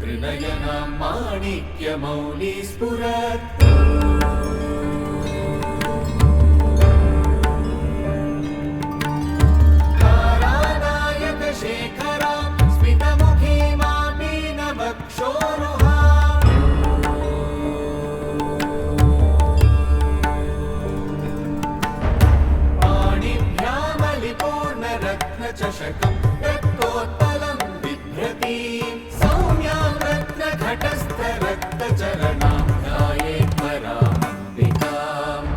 त्रिनयनां माणिक्यमौली स्फुरत् तारानायकशेखरां स्मितमुखीमां मीनवक्षोरुहां पाणिभ्यामलिपूर्णरत्नचषकं रक्तोत्पलं बिभ्रतीं सौम्यां रत्नघटस्थरक्तचरणां ध्यायेत् परामम्बिकाम्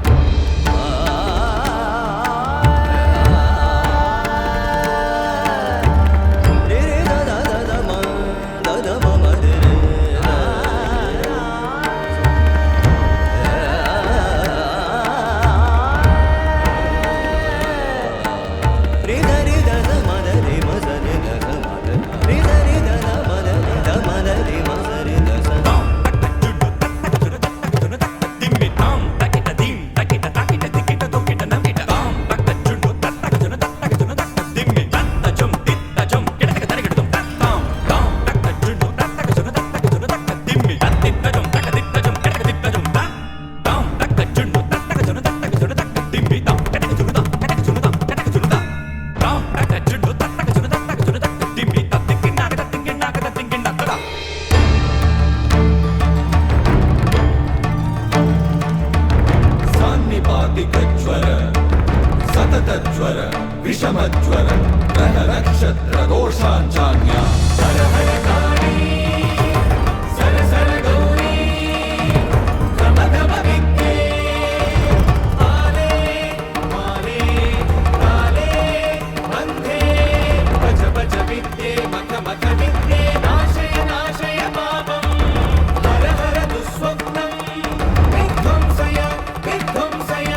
सततज्वर विषमज्वर ग्रह नक्षत्र दोषाञ्चान्या हर हर काली सर सर गौरी गम गम विद्ये आले माले काले बन्धे भज भज विद्ये मख मख विद्ये नाशय नाशय पापं हर हर दुःस्वप्नं विध्वंसय विध्वंसय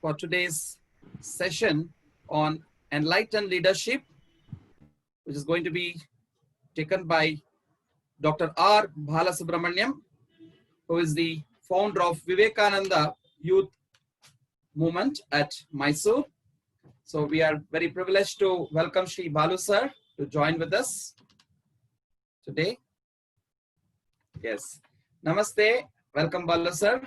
For today's session on Enlightened Leadership, which is going to be taken by Dr. R. Balasubramaniam, who is the founder of Vivekananda Youth Movement at Mysore. So we are very privileged to welcome Shri Balu sir to join with us today. Yes. Namaste. Welcome Balu sir.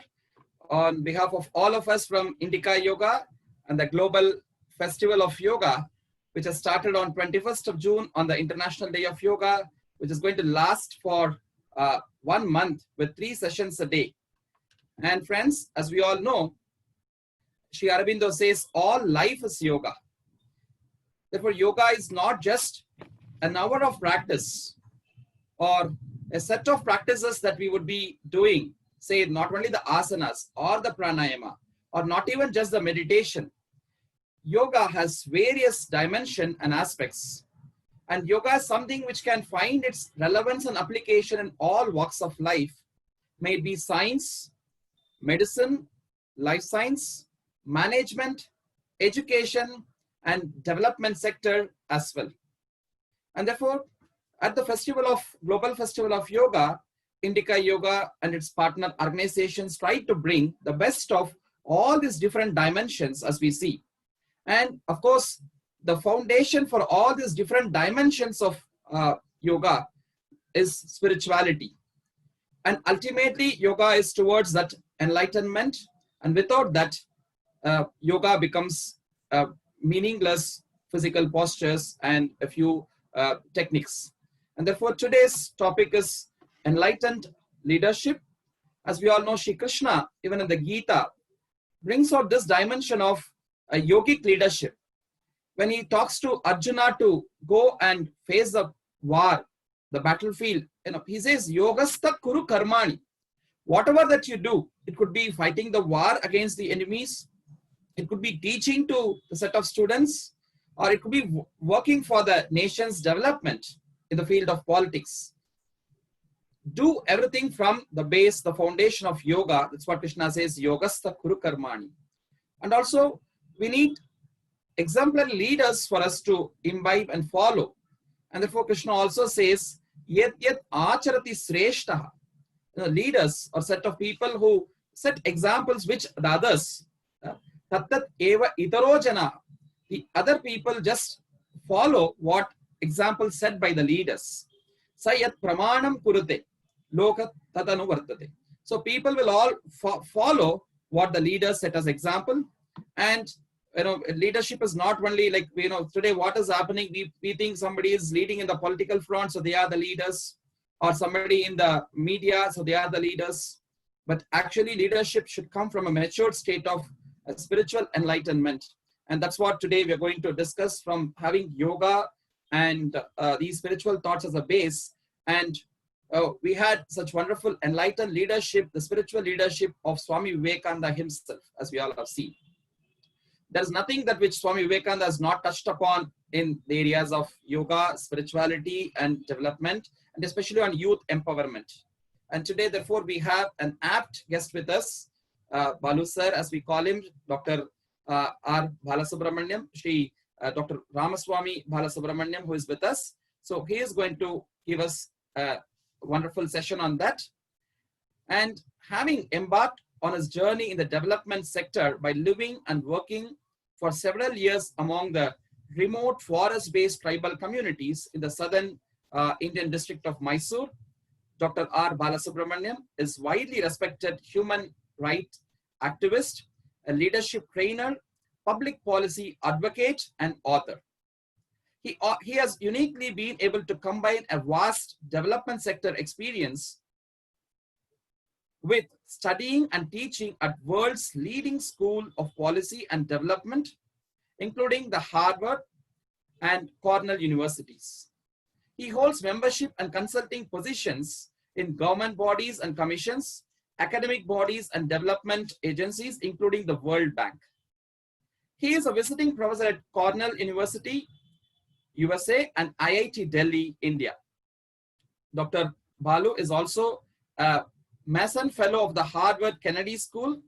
On behalf of all of us from Indica Yoga and the Global Festival of Yoga, which has started on 21st of June on the International Day of Yoga, which is going to last for 1 month with 3 sessions a day. And friends, as we all know, Sri Aurobindo says all life is yoga. Therefore, yoga is not just an hour of practice or a set of practices that we would be doing, say not only the asanas or the pranayama or not even just the meditation. Yoga has various dimensions and aspects, and yoga is something which can find its relevance and application in all walks of life, may it be science, medicine, life science, management, education and development sector as well. And therefore, at the Global Festival of Yoga, Indica Yoga and its partner organizations try to bring the best of all these different dimensions as we see. And of course, the foundation for all these different dimensions of yoga is spirituality. And ultimately, yoga is towards that enlightenment. And without that, yoga becomes meaningless physical postures and a few techniques. And therefore, today's topic is enlightened leadership. As we all know, Shri Krishna, even in the Gita, brings out this dimension of a yogic leadership. When he talks to Arjuna to go and face the war, the battlefield, he says, Yogastha Kuru Karmani. Whatever that you do, it could be fighting the war against the enemies, it could be teaching to a set of students, or it could be working for the nation's development in the field of politics. Do everything from the base, the foundation of yoga. That's what Krishna says, Yogastha Kuru Karmani. And also, we need exemplary leaders for us to imbibe and follow. And therefore, Krishna also says, Yet yet acharati sreshtaha. Leaders or set of people who set examples which the others, tattat eva itaro jana, the other people just follow what example set by the leaders. Sayat pramanam kurute, loka tatanu vartate. So people will all follow what the leaders set as example. And leadership is not only like, today what is happening, we think somebody is leading in the political front, so they are the leaders, or somebody in the media, so they are the leaders. But actually leadership should come from a matured state of spiritual enlightenment. And that's what today we're going to discuss, from having yoga and these spiritual thoughts as a base. And we had such wonderful enlightened leadership, the spiritual leadership of Swami Vivekananda himself, as we all have seen. There's nothing that which Swami Vivekananda has not touched upon in the areas of yoga, spirituality, and development, and especially on youth empowerment. And today, therefore, we have an apt guest with us, Balu sir, as we call him, Dr. R. Balasubramaniam, Dr. Ramaswamy Balasubramaniam, who is with us. So he is going to give us a wonderful session on that. And having embarked on his journey in the development sector by living and working for several years among the remote forest-based tribal communities in the southern Indian district of Mysore, Dr. R. Balasubramaniam is widely respected human rights activist, a leadership trainer, public policy advocate, and author. He has uniquely been able to combine a vast development sector experience with studying and teaching at world's leading school of policy and development, including the Harvard and Cornell universities. He holds membership and consulting positions in government bodies and commissions, academic bodies and development agencies, including the World Bank. He is a visiting professor at Cornell University, USA, and IIT Delhi, India. Dr. Balu is also a Mason Fellow of the Harvard Kennedy School,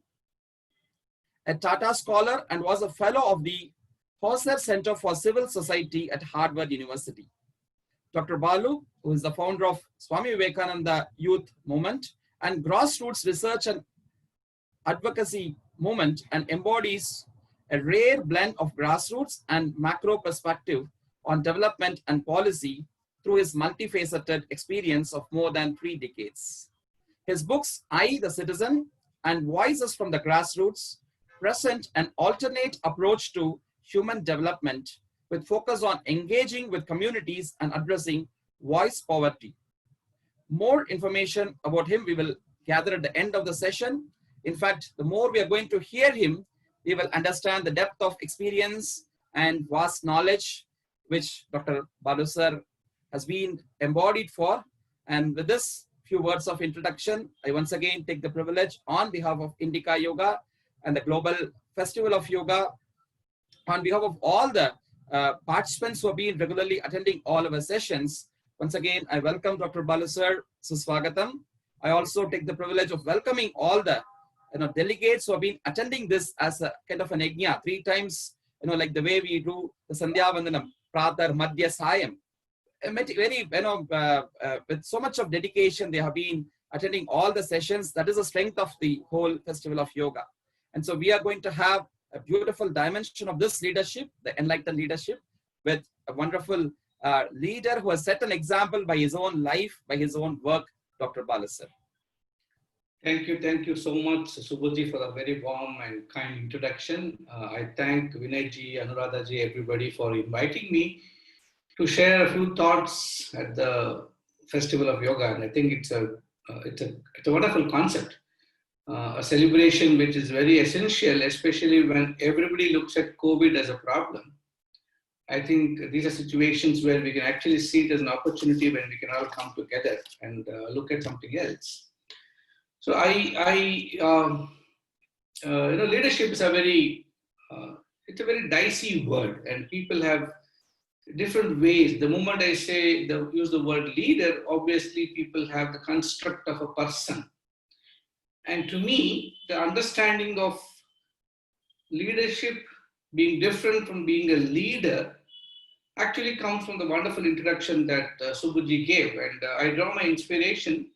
a Tata Scholar, and was a Fellow of the Hauser Center for Civil Society at Harvard University. Dr. Balu, who is the founder of Swami Vivekananda Youth Movement and Grassroots Research and Advocacy Movement, and embodies a rare blend of grassroots and macro perspective on development and policy through his multifaceted experience of more than 3 decades. His books, I, the Citizen, and Voices from the Grassroots, present an alternate approach to human development with focus on engaging with communities and addressing voice poverty. More information about him we will gather at the end of the session. In fact, the more we are going to hear him, we will understand the depth of experience and vast knowledge which Dr. Balu sir has been embodied for. And with this few words of introduction, I once again take the privilege on behalf of Indica Yoga and the Global Festival of Yoga, on behalf of all the participants who have been regularly attending all of our sessions. Once again, I welcome Dr. Balu sir, Suswagatam. I also take the privilege of welcoming all the delegates who have been attending this as a kind of an yajna. 3 times like the way we do the Sandhya Vandanam, Pratar, Madhya, Sayam, very, with so much of dedication, they have been attending all the sessions. That is the strength of the whole festival of yoga. And so we are going to have a beautiful dimension of this leadership, the enlightened leadership, with a wonderful leader who has set an example by his own life, by his own work, Dr. Balasubramaniam. Thank you so much, Subhaji, for a very warm and kind introduction. I thank Vinayji, Anuradhaji, everybody for inviting me to share a few thoughts at the Festival of Yoga. And I think it's a wonderful concept, a celebration which is very essential, especially when everybody looks at COVID as a problem. I think these are situations where we can actually see it as an opportunity when we can all come together and look at something else. So leadership is it's a very dicey word, and people have different ways. The moment I use the word leader, obviously people have the construct of a person. And to me, the understanding of leadership being different from being a leader actually comes from the wonderful introduction that Subhaji gave. And I draw my inspiration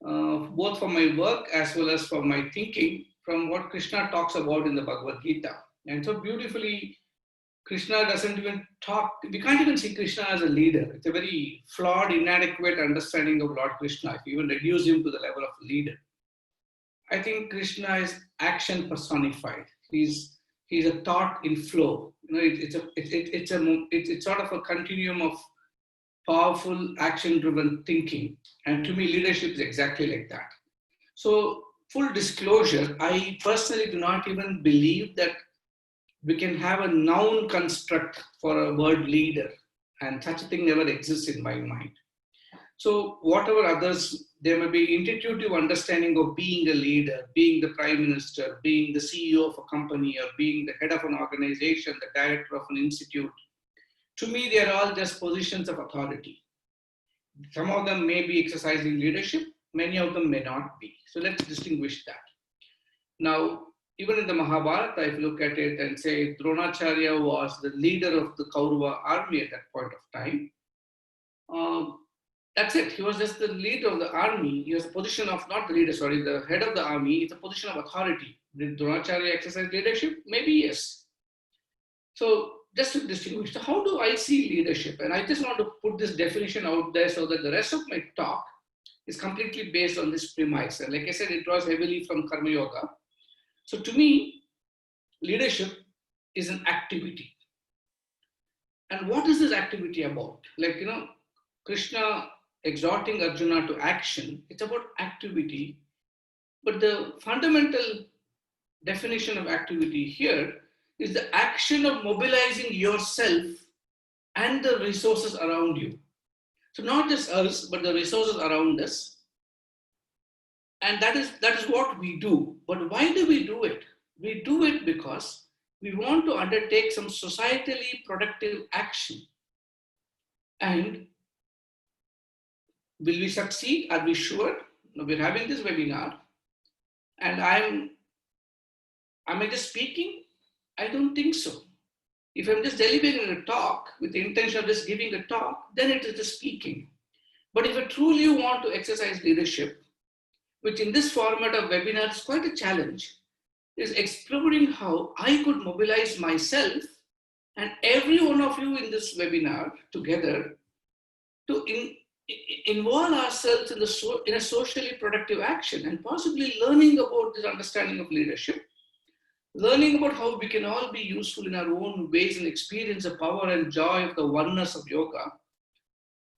both from my work as well as from my thinking from what Krishna talks about in the Bhagavad Gita. And so beautifully, Krishna doesn't even talk, we can't even see Krishna as a leader. It's a very flawed, inadequate understanding of Lord Krishna, if you even reduce him to the level of a leader. I think Krishna is action personified. He's a thought in flow. It's sort of a continuum of powerful, action-driven thinking. And to me, leadership is exactly like that. So, full disclosure, I personally do not even believe that we can have a noun construct for a word leader, and such a thing never exists in my mind. So whatever others, there may be intuitive understanding of being a leader, being the prime minister, being the CEO of a company, or being the head of an organization, the director of an institute. To me, they are all just positions of authority. Some of them may be exercising leadership, many of them may not be. So let's distinguish that. Now, even in the Mahabharata, if you look at it and say Dronacharya was the leader of the Kaurava army at that point of time, that's it. He was just the leader of the army. He was a position of, not the leader, sorry, the head of the army. It's a position of authority. Did Dronacharya exercise leadership? Maybe yes. So just to distinguish, so how do I see leadership? And I just want to put this definition out there so that the rest of my talk is completely based on this premise. And like I said, it draws heavily from Karma Yoga. So to me, leadership is an activity. And what is this activity about? Like, Krishna exhorting Arjuna to action, it's about activity. But the fundamental definition of activity here is the action of mobilizing yourself and the resources around you. So not just us, but the resources around us. And that is what we do. But why do we do it? We do it because we want to undertake some societally productive action. And will we succeed? Are we sure? No, we're having this webinar, and am I just speaking? I don't think so. If I'm just delivering a talk with the intention of just giving a talk, then it is just speaking. But if I truly want to exercise leadership, which in this format of webinar is quite a challenge, is exploring how I could mobilize myself and every one of you in this webinar together to involve ourselves in a socially productive action, and possibly learning about this understanding of leadership, learning about how we can all be useful in our own ways and experience the power and joy of the oneness of yoga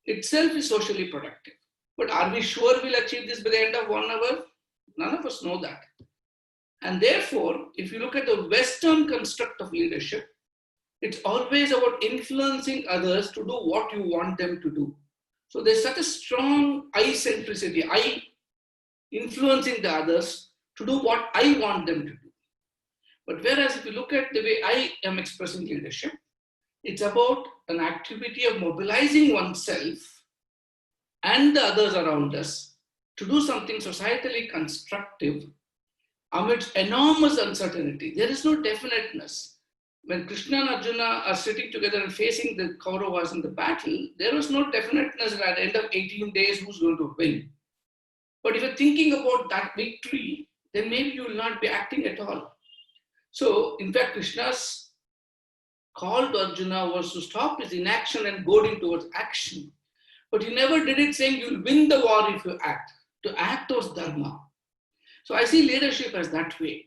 itself is socially productive. But are we sure we'll achieve this by the end of 1 hour? None of us know that. And therefore, if you look at the Western construct of leadership, it's always about influencing others to do what you want them to do. So there's such a strong I-centricity, I influencing the others to do what I want them to do. But whereas if you look at the way I am expressing leadership, it's about an activity of mobilizing oneself and the others around us to do something societally constructive amidst enormous uncertainty. There is no definiteness. when Krishna and Arjuna are sitting together and facing the Kauravas in the battle, there was no definiteness that at the end of 18 days who's going to win. But if you're thinking about that victory, then maybe you will not be acting at all. So, in fact, Krishna's call to Arjuna was to stop his inaction and going towards action. But he never did it saying you'll win the war if you act. To act was dharma. So I see leadership as that way.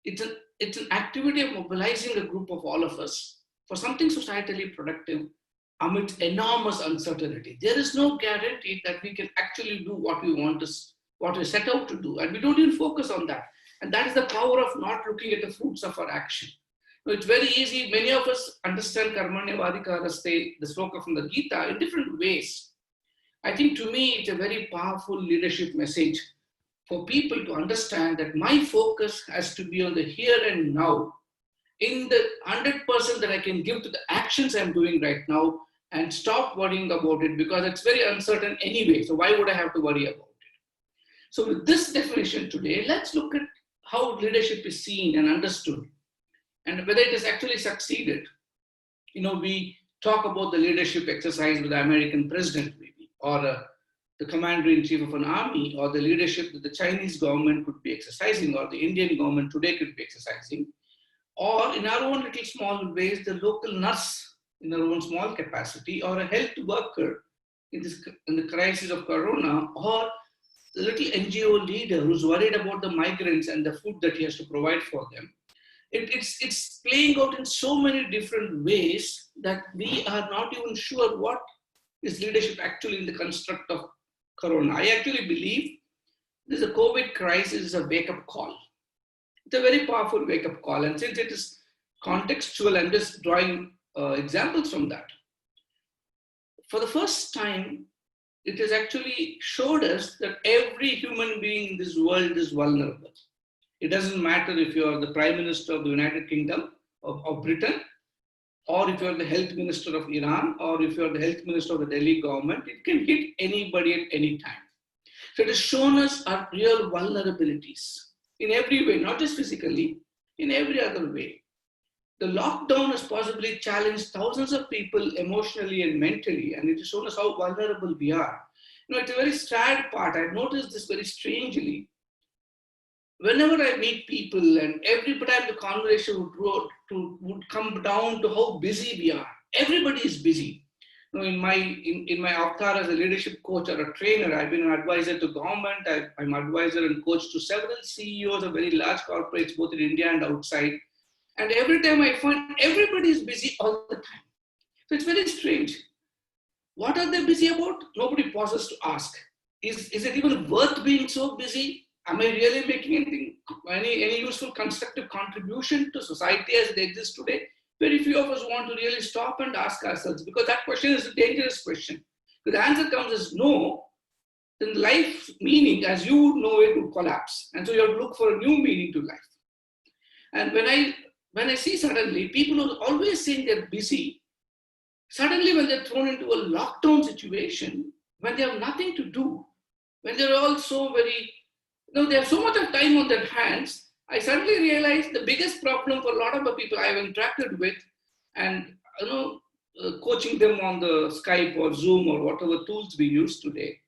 It's an activity of mobilizing a group of all of us for something societally productive amidst enormous uncertainty. There is no guarantee that we can actually do what we set out to do, and we don't even focus on that. And that is the power of not looking at the fruits of our action. It's very easy. Many of us understand Karmanya Vadikaraste, the sloka from the Gita, in different ways. I think to me, it's a very powerful leadership message for people to understand that my focus has to be on the here and now, in the 100% that I can give to the actions I'm doing right now, and stop worrying about it because it's very uncertain anyway. So why would I have to worry about it? So with this definition today, let's look at how leadership is seen and understood and whether it has actually succeeded. We talk about the leadership exercise with the American president, maybe, or the commander-in-chief of an army, or the leadership that the Chinese government could be exercising, or the Indian government today could be exercising, or in our own little small ways, the local nurse in our own small capacity, or a health worker in the crisis of corona, or the little NGO leader who's worried about the migrants and the food that he has to provide for them. It's playing out in so many different ways that we are not even sure what is leadership actually in the construct of corona. I actually believe this is a COVID crisis is a wake-up call. It's a very powerful wake-up call. And since it is contextual, I'm just drawing examples from that. For the first time, it has actually showed us that every human being in this world is vulnerable. It doesn't matter if you're the Prime Minister of the United Kingdom of Britain, or if you're the Health Minister of Iran, or if you're the Health Minister of the Delhi government. It can hit anybody at any time. So it has shown us our real vulnerabilities in every way, not just physically, in every other way. The lockdown has possibly challenged thousands of people emotionally and mentally, and it has shown us how vulnerable we are. It's a very sad part. I've noticed this very strangely. Whenever I meet people, and every time the conversation would come down to how busy we are. Everybody is busy. In my avatar as a leadership coach or a trainer, I've been an advisor to government. I'm advisor and coach to several CEOs of very large corporates, both in India and outside. And every time I find everybody is busy all the time. So it's very strange. What are they busy about? Nobody pauses to ask. Is it even worth being so busy? Am I really making any useful constructive contribution to society as it exists today? Very few of us want to really stop and ask ourselves, because that question is a dangerous question. If the answer comes as no, then life meaning as you know it will collapse. And so you have to look for a new meaning to life. And when I see suddenly people who are always saying they're busy, suddenly when they're thrown into a lockdown situation, when they have nothing to do, when they're all so very, they have so much of time on their hands, I suddenly realized the biggest problem for a lot of the people I've interacted with and coaching them on the Skype or Zoom or whatever tools we use today,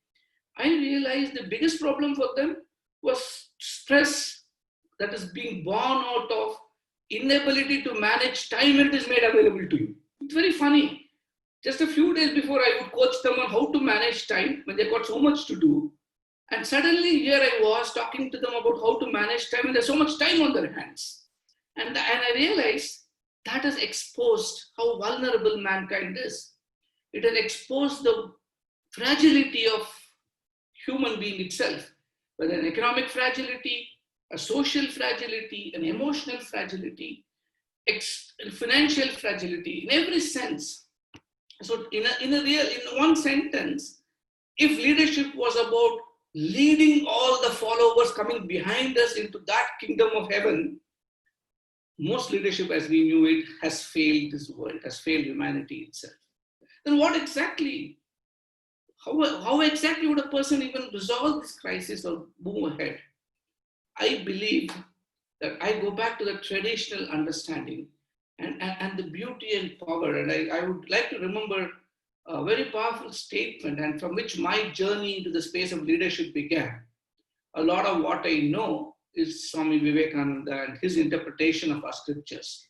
I realized the biggest problem for them was stress that is being born out of inability to manage time when it is made available to you. It's very funny. Just a few days before, I would coach them on how to manage time when they've got so much to do. And suddenly here I was talking to them about how to manage time, and there's so much time on their hands. And I realized that has exposed how vulnerable mankind is. It has exposed the fragility of human being itself, whether an economic fragility, a social fragility, an emotional fragility, financial fragility, in every sense. So in one sentence, if leadership was about leading all the followers coming behind us into that kingdom of heaven, most leadership as we knew it has failed this world, has failed humanity itself. Then how exactly would a person even resolve this crisis or move ahead? I believe that I go back to the traditional understanding and the beauty and power. And I would like to remember a very powerful statement, and from which my journey into the space of leadership began. A lot of what I know is Swami Vivekananda and his interpretation of our scriptures.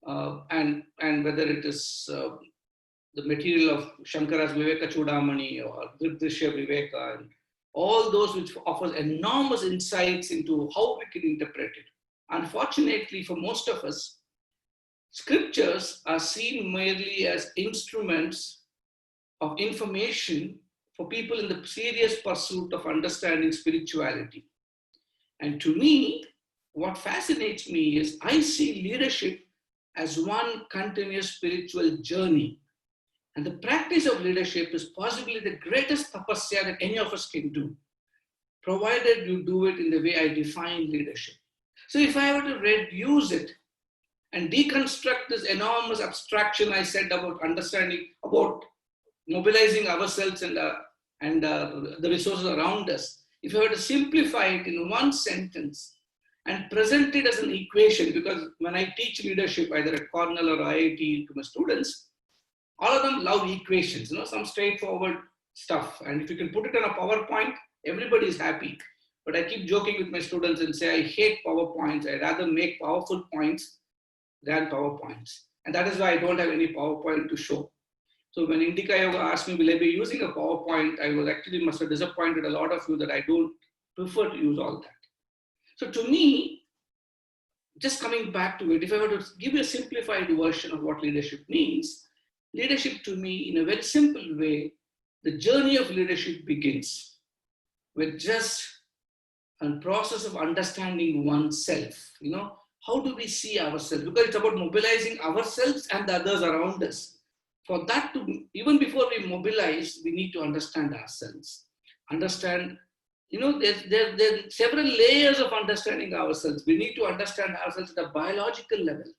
And whether it is the material of Shankara's Viveka Chudamani or Drisya Viveka, and all those which offers enormous insights into how we can interpret it. Unfortunately, for most of us, scriptures are seen merely as instruments of information for people in the serious pursuit of understanding spirituality. And to me, what fascinates me is I see leadership as one continuous spiritual journey. And the practice of leadership is possibly the greatest tapasya that any of us can do, provided you do it in the way I define leadership. So if I were to reduce it and deconstruct this enormous abstraction I said about understanding, about mobilizing ourselves and the resources around us, if I were to simplify it in one sentence and present it as an equation, because when I teach leadership, either at Cornell or IIT to my students, all of them love equations, some straightforward stuff. And if you can put it on a PowerPoint, everybody is happy. But I keep joking with my students and say, I hate PowerPoints. I'd rather make powerful points than PowerPoints. And that is why I don't have any PowerPoint to show. So when Indika Yoga asked me, will I be using a PowerPoint? I was actually must have disappointed a lot of you that I don't prefer to use all that. So to me, just coming back to it, if I were to give you a simplified version of what leadership means, leadership to me, in a very simple way, the journey of leadership begins with just a process of understanding oneself. How do we see ourselves? Because it's about mobilizing ourselves and the others around us. For that to, even before we mobilize, we need to understand ourselves. Understand, there's several layers of understanding ourselves. We need to understand ourselves at a biological level.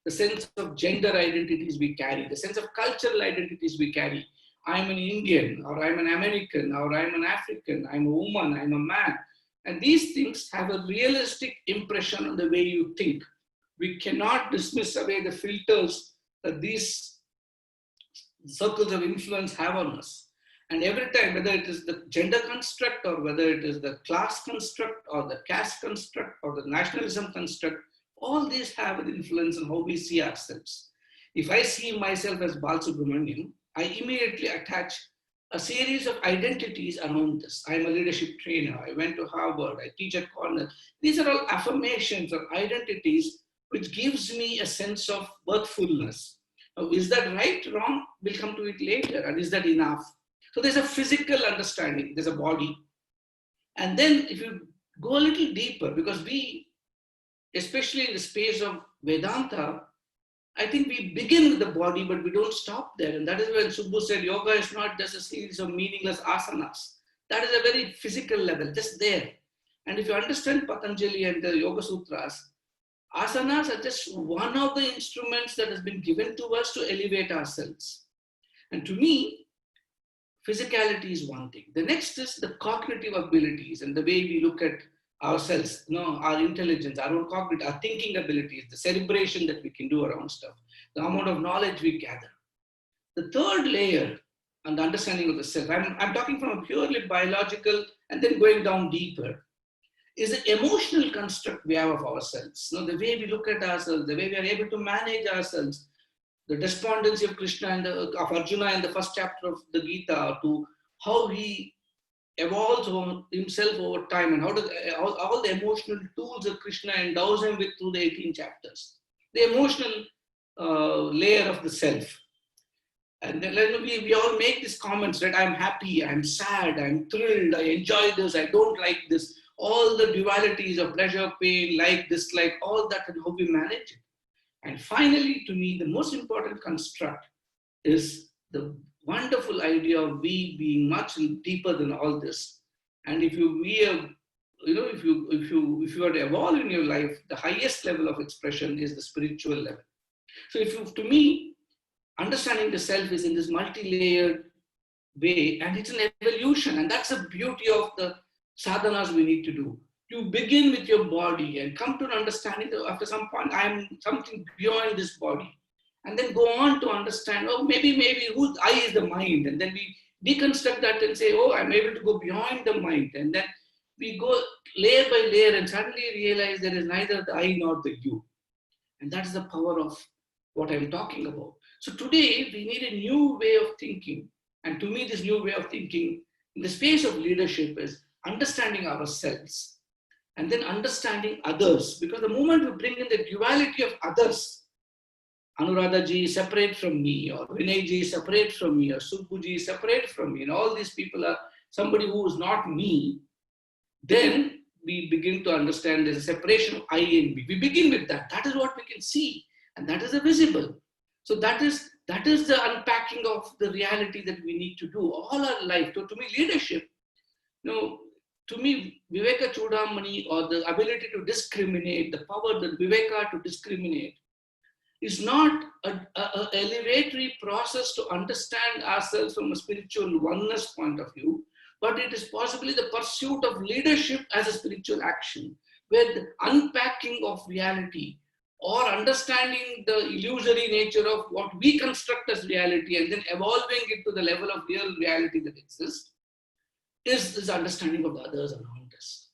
The sense of gender identities we carry, the sense of cultural identities we carry. I'm an Indian, or I'm an American, or I'm an African, I'm a woman, I'm a man. And these things have a realistic impression on the way you think. We cannot dismiss away the filters that these circles of influence have on us. And every time, whether it is the gender construct, or whether it is the class construct, or the caste construct, or the nationalism construct, all these have an influence on how we see ourselves. If I see myself as Balasubramaniam, I immediately attach a series of identities around this. I'm a leadership trainer. I went to Harvard. I teach at Cornell. These are all affirmations or identities which gives me a sense of worthfulness. Now, is that right, wrong? We'll come to it later. And is that enough? So there's a physical understanding. There's a body. And then if you go a little deeper, because we, especially in the space of Vedanta, I think we begin with the body, but we don't stop there. And that is when Subbu said, yoga is not just a series of meaningless asanas. That is a very physical level, just there. And if you understand Patanjali and the Yoga Sutras, asanas are just one of the instruments that has been given to us to elevate ourselves. And to me, physicality is one thing. The next is the cognitive abilities and the way we look at ourselves, our intelligence, our own cognitive, our thinking abilities, the celebration that we can do around stuff, the amount of knowledge we gather. The third layer and the understanding of the self, I'm talking from a purely biological and then going down deeper, is the emotional construct we have of ourselves. The way we look at ourselves, the way we are able to manage ourselves, the despondency of Krishna and of Arjuna in the first chapter of the Gita, to how he evolves himself over time, and how all the emotional tools that Krishna endows him with through the 18 chapters. The emotional layer of the self. And then we all make these comments, right? I'm happy, I'm sad, I'm thrilled, I enjoy this, I don't like this. All the dualities of pleasure, pain, like, dislike, all that, and how we manage it. And finally, to me, the most important construct is the wonderful idea of we being much deeper than all this. And if you are to evolve in your life, the highest level of expression is the spiritual level. So to me, understanding the self is in this multi-layered way, and it's an evolution. And that's the beauty of the sadhanas we need to do. you begin with your body and come to an understanding that after some point, I am something beyond this body. And then go on to understand, oh, maybe whose I is the mind. And then we deconstruct that and say, oh, I'm able to go beyond the mind. And then we go layer by layer and suddenly realize there is neither the I nor the you. And that's the power of what I'm talking about. So today we need a new way of thinking. And to me, this new way of thinking in the space of leadership is understanding ourselves and then understanding others. Because the moment we bring in the duality of others, Anuradha ji is separate from me, or Vinay ji is separate from me, or Subbu ji is separate from me, and all these people are somebody who is not me, then we begin to understand there's a separation of I and me. We begin with that. That is what we can see, and that is the visible. So that is the unpacking of the reality that we need to do all our life. So to me, leadership, to me, Viveka Chudamani, or the ability to discriminate, the power, the Viveka to discriminate, is not an elevatory process to understand ourselves from a spiritual oneness point of view, but it is possibly the pursuit of leadership as a spiritual action, where the unpacking of reality or understanding the illusory nature of what we construct as reality and then evolving it to the level of real reality that exists is this understanding of the others around us.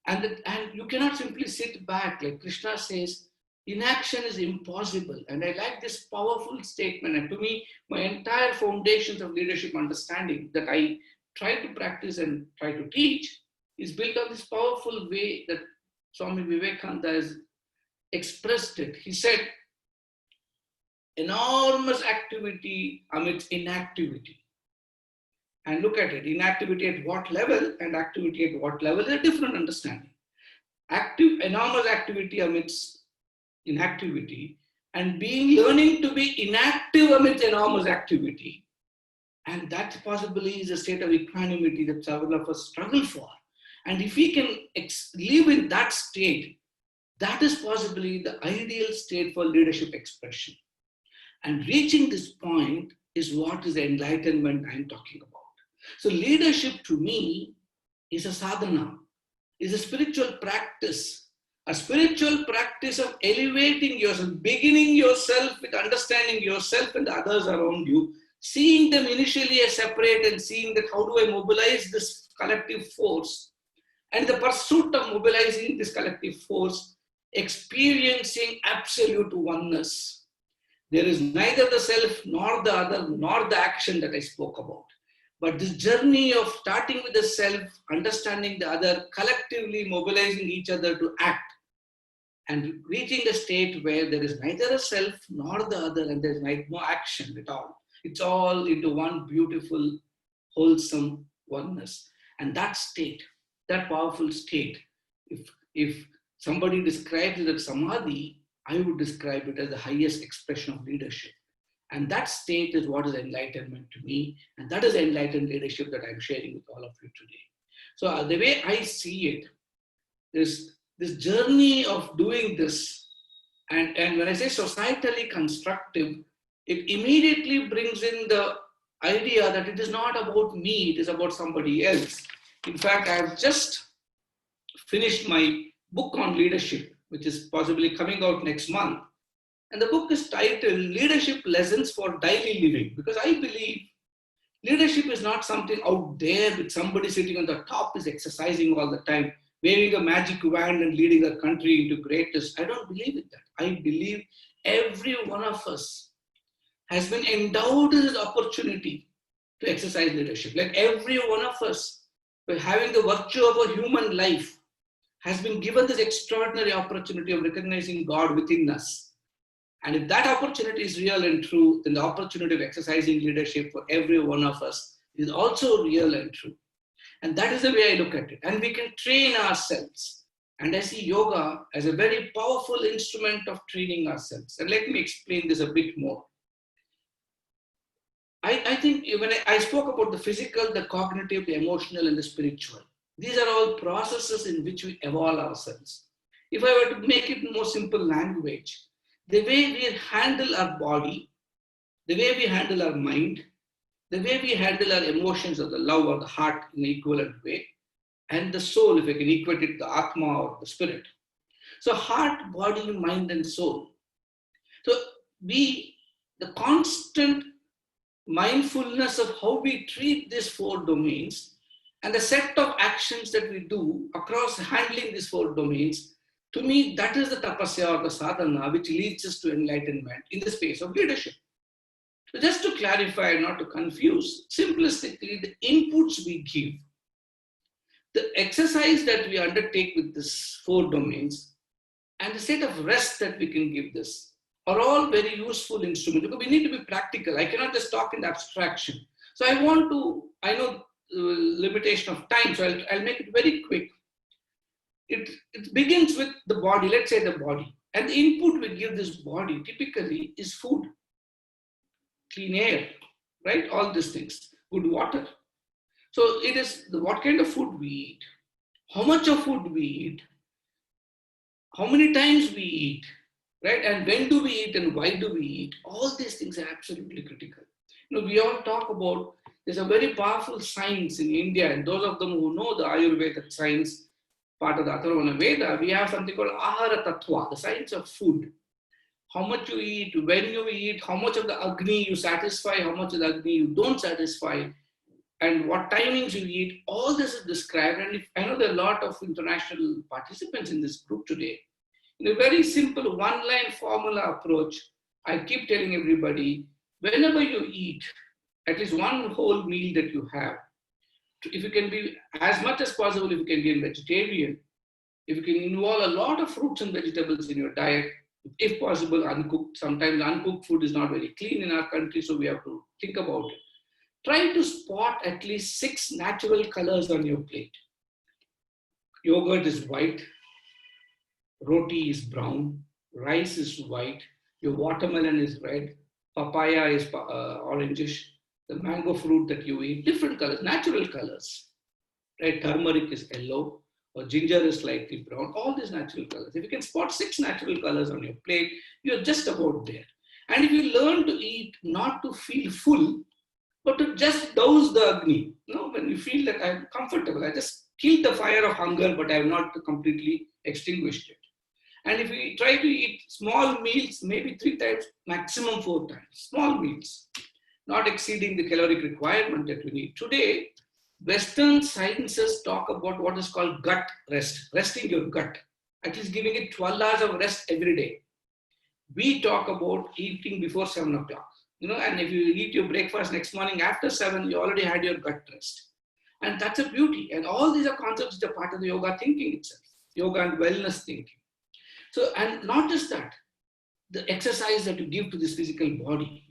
And you cannot simply sit back, like Krishna says, inaction is impossible. And I like this powerful statement. And to me, my entire foundations of leadership understanding that I try to practice and try to teach is built on this powerful way that Swami Vivekananda has expressed it. He said, enormous activity amidst inactivity. And look at it, inactivity at what level and activity at what level is a different understanding. Enormous activity amidst inactivity, and learning to be inactive amidst enormous activity. And that possibly is a state of equanimity that several of us struggle for. And if we can live in that state, that is possibly the ideal state for leadership expression. And reaching this point is what is the enlightenment I'm talking about. So leadership to me is a sadhana, is a spiritual practice. A spiritual practice of elevating yourself, beginning yourself with understanding yourself and the others around you, seeing them initially as separate and seeing that how do I mobilize this collective force, and the pursuit of mobilizing this collective force, experiencing absolute oneness. There is neither the self nor the other nor the action that I spoke about. But this journey of starting with the self, understanding the other, collectively mobilizing each other to act, and reaching a state where there is neither a self nor the other, and there is no action at all. It's all into one beautiful, wholesome oneness. And that state, that powerful state, if somebody describes it as samadhi, I would describe it as the highest expression of leadership. And that state is what is enlightenment to me. And that is enlightened leadership that I'm sharing with all of you today. So the way I see it is this journey of doing this. And when I say societally constructive, it immediately brings in the idea that it is not about me, it is about somebody else. In fact, I have just finished my book on leadership, which is possibly coming out next month. And the book is titled Leadership Lessons for Daily Living, because I believe leadership is not something out there with somebody sitting on the top is exercising all the time, waving a magic wand and leading a country into greatness. I don't believe in that. I believe every one of us has been endowed with this opportunity to exercise leadership. Like every one of us, by having the virtue of a human life, has been given this extraordinary opportunity of recognizing God within us. And if that opportunity is real and true, then the opportunity of exercising leadership for every one of us is also real and true. And that is the way I look at it. And we can train ourselves. And I see yoga as a very powerful instrument of training ourselves. And let me explain this a bit more. I think when I spoke about the physical, the cognitive, the emotional, and the spiritual, these are all processes in which we evolve ourselves. If I were to make it in more simple language, the way we handle our body, the way we handle our mind, the way we handle our emotions or the love or the heart in an equivalent way, and the soul, if I can equate it, the Atma or the spirit. So heart, body, mind, and soul. So the constant mindfulness of how we treat these four domains and the set of actions that we do across handling these four domains, to me, that is the tapasya or the sadhana which leads us to enlightenment in the space of leadership. So just to clarify, not to confuse, simplistically, the inputs we give, the exercise that we undertake with these four domains, and the state of rest that we can give this are all very useful instruments, because we need to be practical. I cannot just talk in abstraction. So I know limitation of time, so I'll make it very quick. It begins with the body, let's say the body. And the input we give this body typically is food, clean air, right? All these things, good water. So it is what kind of food we eat, how much of food we eat, how many times we eat, right? And when do we eat and why do we eat? All these things are absolutely critical. We all talk about, there's a very powerful science in India, and those of them who know the Ayurvedic science, part of the Atharvana Veda, we have something called Ahara Tattva, the science of food. How much you eat, when you eat, how much of the Agni you satisfy, how much of the Agni you don't satisfy, and what timings you eat, all this is described. And I know there are a lot of international participants in this group today. In a very simple one-line formula approach, I keep telling everybody, whenever you eat, at least one whole meal that you have, if you can be, as much as possible, if you can be a vegetarian, if you can involve a lot of fruits and vegetables in your diet, if possible, uncooked. Sometimes uncooked food is not very clean in our country, so we have to think about it. Try to spot at least 6 natural colors on your plate. Yogurt is white, roti is brown, rice is white, your watermelon is red, papaya is orangish, the mango fruit that you eat, different colors, natural colors, right? Turmeric is yellow, or ginger is slightly brown, all these natural colors. If you can spot 6 natural colors on your plate, you're just about there. And if you learn to eat not to feel full, but to just douse the Agni, when you feel that I'm comfortable, I just killed the fire of hunger, but I have not completely extinguished it. And if we try to eat small meals, maybe 3 times, maximum 4 times, small meals, not exceeding the caloric requirement that we need. Today, Western sciences talk about what is called gut rest, resting your gut, at least giving it 12 hours of rest every day. We talk about eating before 7 o'clock, and if you eat your breakfast next morning after 7, you already had your gut rest. And that's a beauty. And all these are concepts that are part of the yoga thinking itself, yoga and wellness thinking. So, and not just that, the exercise that you give to this physical body,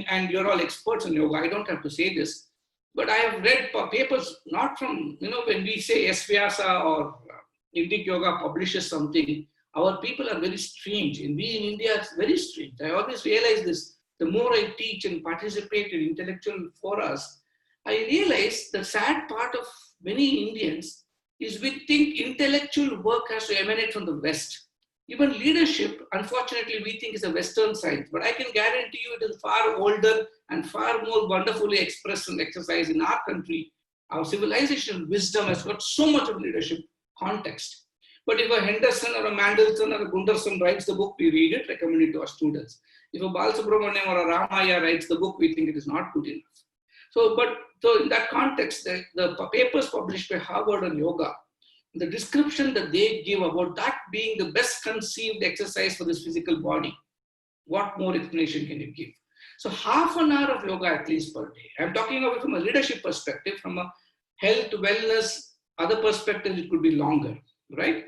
and you're all experts on yoga, I don't have to say this, but I have read papers, not from, when we say Vyasa or Indic Yoga publishes something, our people are very strange. And we in India, it's very strange. I always realize this. The more I teach and participate in intellectual forums, I realize the sad part of many Indians is we think intellectual work has to emanate from the West. Even leadership, unfortunately, we think is a Western science, but I can guarantee you it is far older and far more wonderfully expressed and exercised in our country. Our civilization wisdom has got so much of leadership context. But if a Henderson or a Mandelson or a Gunderson writes the book, we read it, recommend it to our students. If a Balasubramaniam or a Ramaya writes the book, we think it is not good enough. So in that context, the papers published by Harvard on yoga, the description that they give about that being the best conceived exercise for this physical body, what more explanation can you give? So half an hour of yoga at least per day. I'm talking about it from a leadership perspective, from a health, wellness, other perspectives, it could be longer, right?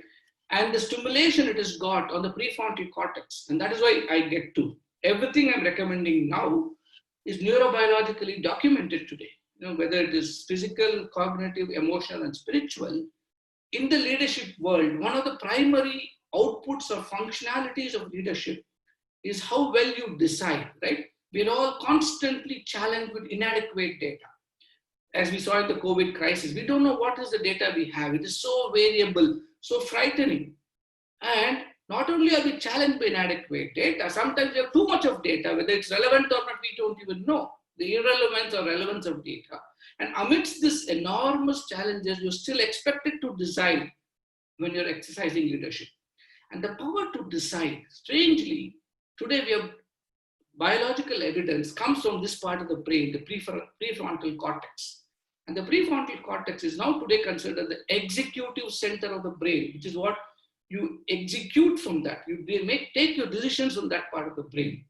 And the stimulation it has got on the prefrontal cortex, and that is why I get to. Everything I'm recommending now is neurobiologically documented today, whether it is physical, cognitive, emotional, and spiritual. In the leadership world, one of the primary outputs or functionalities of leadership is how well you decide, right? We're all constantly challenged with inadequate data. As we saw in the COVID crisis, we don't know what is the data we have. It is so variable, so frightening. And not only are we challenged by inadequate data, sometimes we have too much of data, whether it's relevant or not, we don't even know. the irrelevance or relevance of data. And amidst this enormous challenges, you're still expected to decide when you're exercising leadership. And the power to decide, strangely, today we have biological evidence comes from this part of the brain, the prefrontal cortex. And the prefrontal cortex is now today considered the executive center of the brain, which is what you execute from that. You take your decisions from that part of the brain.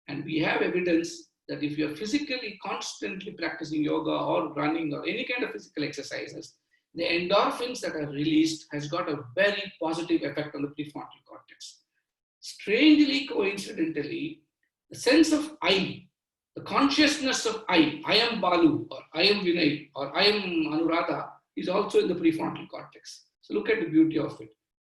And we have evidence that if you're physically constantly practicing yoga or running or any kind of physical exercises, the endorphins that are released has got a very positive effect on the prefrontal cortex. Strangely, coincidentally, the sense of I, the consciousness of I am Balu, or I am Vinay, or I am Anuradha, is also in the prefrontal cortex. So look at the beauty of it.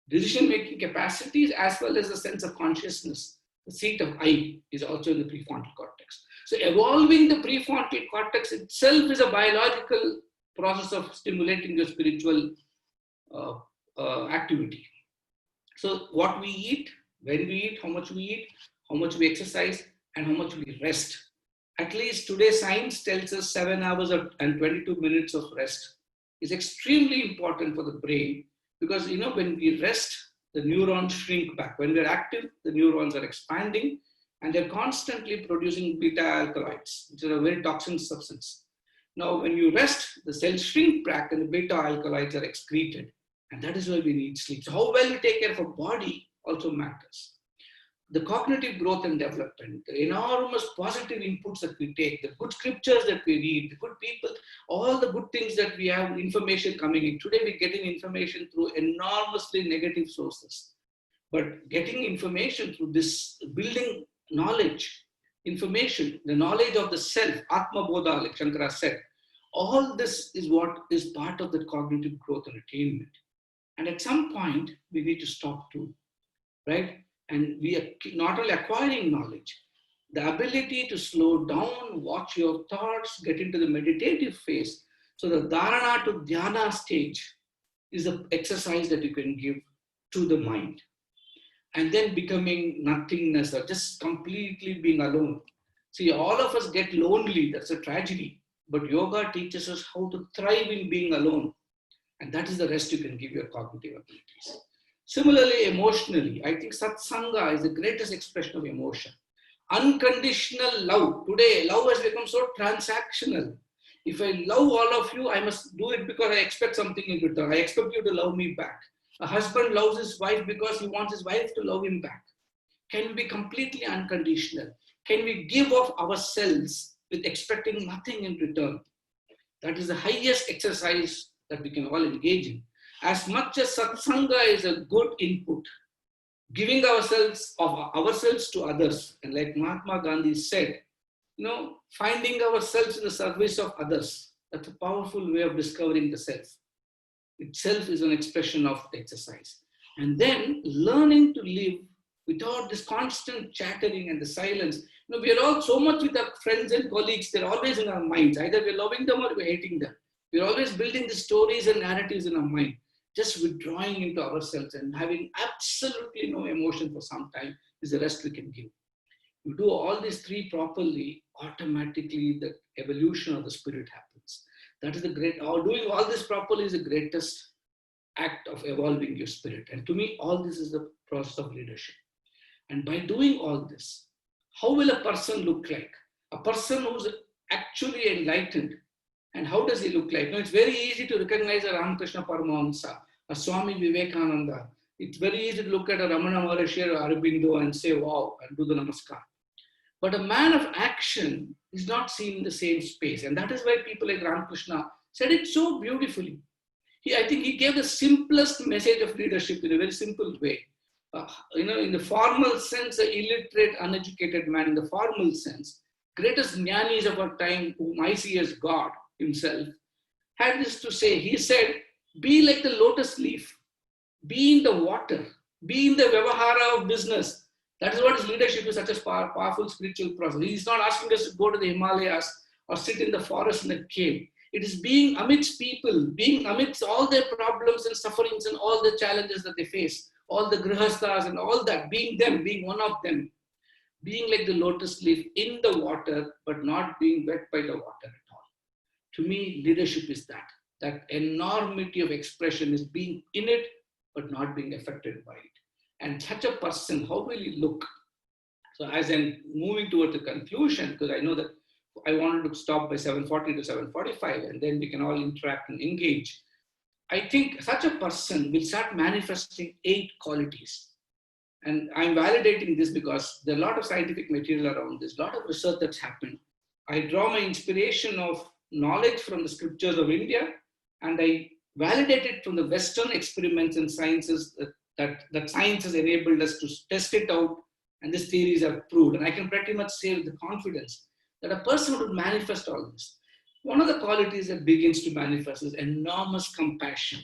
Decision-making capacities as well as the sense of consciousness, the seat of I is also in the prefrontal cortex. So evolving the prefrontal cortex itself is a biological process of stimulating your spiritual activity. So what we eat, when we eat, how much we exercise, and how much we rest. At least today science tells us 7 hours and 22 minutes of rest is extremely important for the brain, because when we rest, the neurons shrink back. When we're active, the neurons are expanding and they're constantly producing beta alkaloids, which is a very toxic substance. Now, when you rest, the cells shrink back and the beta alkaloids are excreted. And that is why we need sleep. So how well we take care of our body also matters. The cognitive growth and development, the enormous positive inputs that we take, the good scriptures that we read, the good people, all the good things that we have, information coming in. Today we're getting information through enormously negative sources. But getting information through this, building knowledge, information, the knowledge of the self, Atma Bodha, like Shankara said, all this is what is part of the cognitive growth and attainment. And at some point, we need to stop too, right? And we are not only acquiring knowledge, the ability to slow down, watch your thoughts, get into the meditative phase. So the dharana to dhyana stage is an exercise that you can give to the mind. And then becoming nothingness or just completely being alone. See, all of us get lonely, that's a tragedy. But yoga teaches us how to thrive in being alone. And that is the rest you can give your cognitive abilities. Similarly, emotionally, I think satsanga is the greatest expression of emotion. Unconditional love. Today, love has become so transactional. If I love all of you, I must do it because I expect something in return. I expect you to love me back. A husband loves his wife because he wants his wife to love him back. Can we be completely unconditional? Can we give off ourselves with expecting nothing in return? That is the highest exercise that we can all engage in. As much as satsanga is a good input, giving ourselves to others, and like Mahatma Gandhi said, finding ourselves in the service of others, that's a powerful way of discovering the self. Itself is an expression of exercise. And then learning to live without this constant chattering and the silence. We are all so much with our friends and colleagues, they're always in our minds. Either we're loving them or we're hating them. We're always building the stories and narratives in our mind. Just withdrawing into ourselves and having absolutely no emotion for some time is the rest we can give. You do all these three properly, automatically the evolution of the spirit happens. That is doing all this properly is the greatest act of evolving your spirit. And to me, all this is the process of leadership. And by doing all this, how will a person look like? A person who's actually enlightened. And how does he look like? It's very easy to recognize a Ramakrishna Paramahamsa, a Swami Vivekananda. It's very easy to look at a Ramana Maharshi or Aurobindo and say, wow, and do the namaskar. But a man of action is not seen in the same space. And that is why people like Ramakrishna said it so beautifully. I think he gave the simplest message of leadership in a very simple way. In the formal sense, an illiterate, uneducated man in the formal sense, greatest jnanis of our time, whom I see as God himself, had this to say. He said, be like the lotus leaf, be in the water, be in the vyavahara of business. That is what his leadership is, such a powerful spiritual process. He's not asking us to go to the Himalayas or sit in the forest in a cave. It is being amidst people, being amidst all their problems and sufferings and all the challenges that they face, all the grihasthas and all that, being them, being one of them. being like the lotus leaf in the water, but not being wet by the water at all. To me, leadership is that enormity of expression is being in it, but not being affected by it. And such a person, how will he look? So as I'm moving towards the conclusion, because I know that I wanted to stop by 7:40 to 7:45, and then we can all interact and engage. I think such a person will start manifesting 8 qualities. And I'm validating this because there are a lot of scientific material around this, a lot of research that's happened. I draw my inspiration of knowledge from the scriptures of India, and I validate it from the Western experiments and sciences that science has enabled us to test it out, and these theories are proved. And I can pretty much say with the confidence that a person would manifest all this. One of the qualities that begins to manifest is enormous compassion.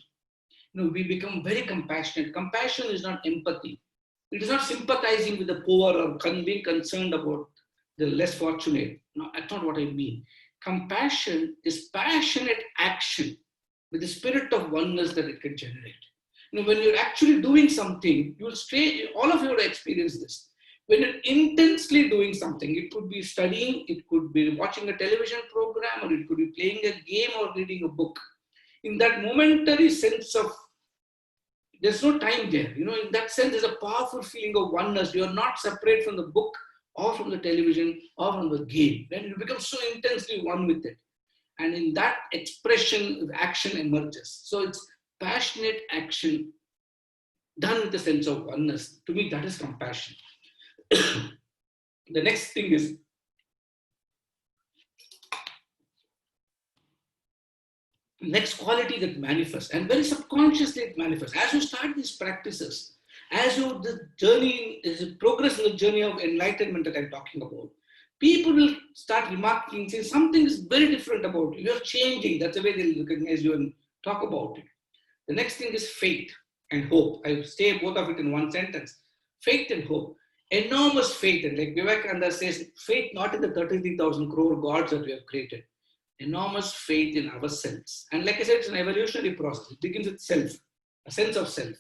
We become very compassionate. Compassion is not empathy. It is not sympathizing with the poor or being concerned about the less fortunate. No, that's not what I mean. Compassion is passionate action with the spirit of oneness that it can generate. When you're actually doing something, you'll stay, all of you will experience this. When you're intensely doing something, it could be studying, it could be watching a television program, or it could be playing a game or reading a book. In that momentary sense of, there's no time there. In that sense, there's a powerful feeling of oneness. You're not separate from the book or from the television or from the game. Then you become so intensely one with it. And in that expression, action emerges. So it's passionate action done with a sense of oneness. To me, that is compassion. The next thing is next quality that manifests, and very subconsciously it manifests. As you start these practices, as the progress in the journey of enlightenment that I'm talking about, people will start remarking, saying something is very different about you. You're changing. That's the way they'll recognize you and talk about it. The next thing is faith and hope. I say both of it in one sentence. Faith and hope. Enormous faith. And like Vivekananda says, faith not in the 33,000 crore gods that we have created. Enormous faith in ourselves. And like I said, it's an evolutionary process. It begins with self, a sense of self.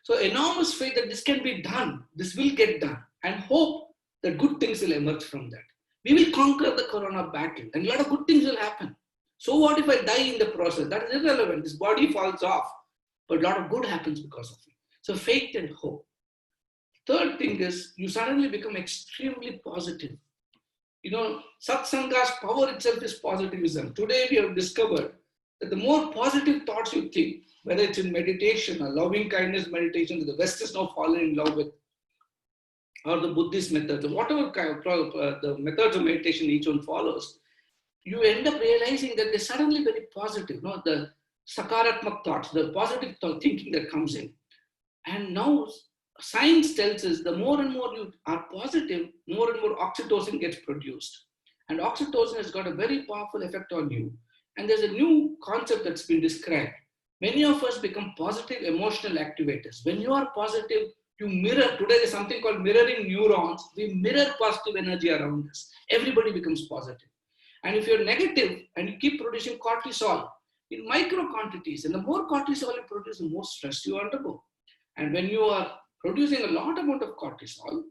So enormous faith that this can be done, this will get done, and hope that good things will emerge from that. We will conquer the corona battle, and a lot of good things will happen. So what if I die in the process? That is irrelevant. This body falls off, but a lot of good happens because of it. So faith and hope. Third thing is, you suddenly become extremely positive. Satsanga's power itself is positivism. Today we have discovered that the more positive thoughts you think, whether it's in meditation or loving kindness meditation that the West is now fallen in love with, or the Buddhist methods, or whatever kind of the methods of meditation each one follows, you end up realizing that they're suddenly very positive. The sakaratmak thoughts, the positive thinking that comes in. And now science tells us the more and more you are positive, more and more oxytocin gets produced. And oxytocin has got a very powerful effect on you. And there's a new concept that's been described. Many of us become positive emotional activators. When you are positive, you mirror. Today there's something called mirroring neurons. We mirror positive energy around us. Everybody becomes positive. And if you're negative and you keep producing cortisol in micro quantities, and the more cortisol you produce, the more stress you undergo. And when you are producing a lot amount of cortisol,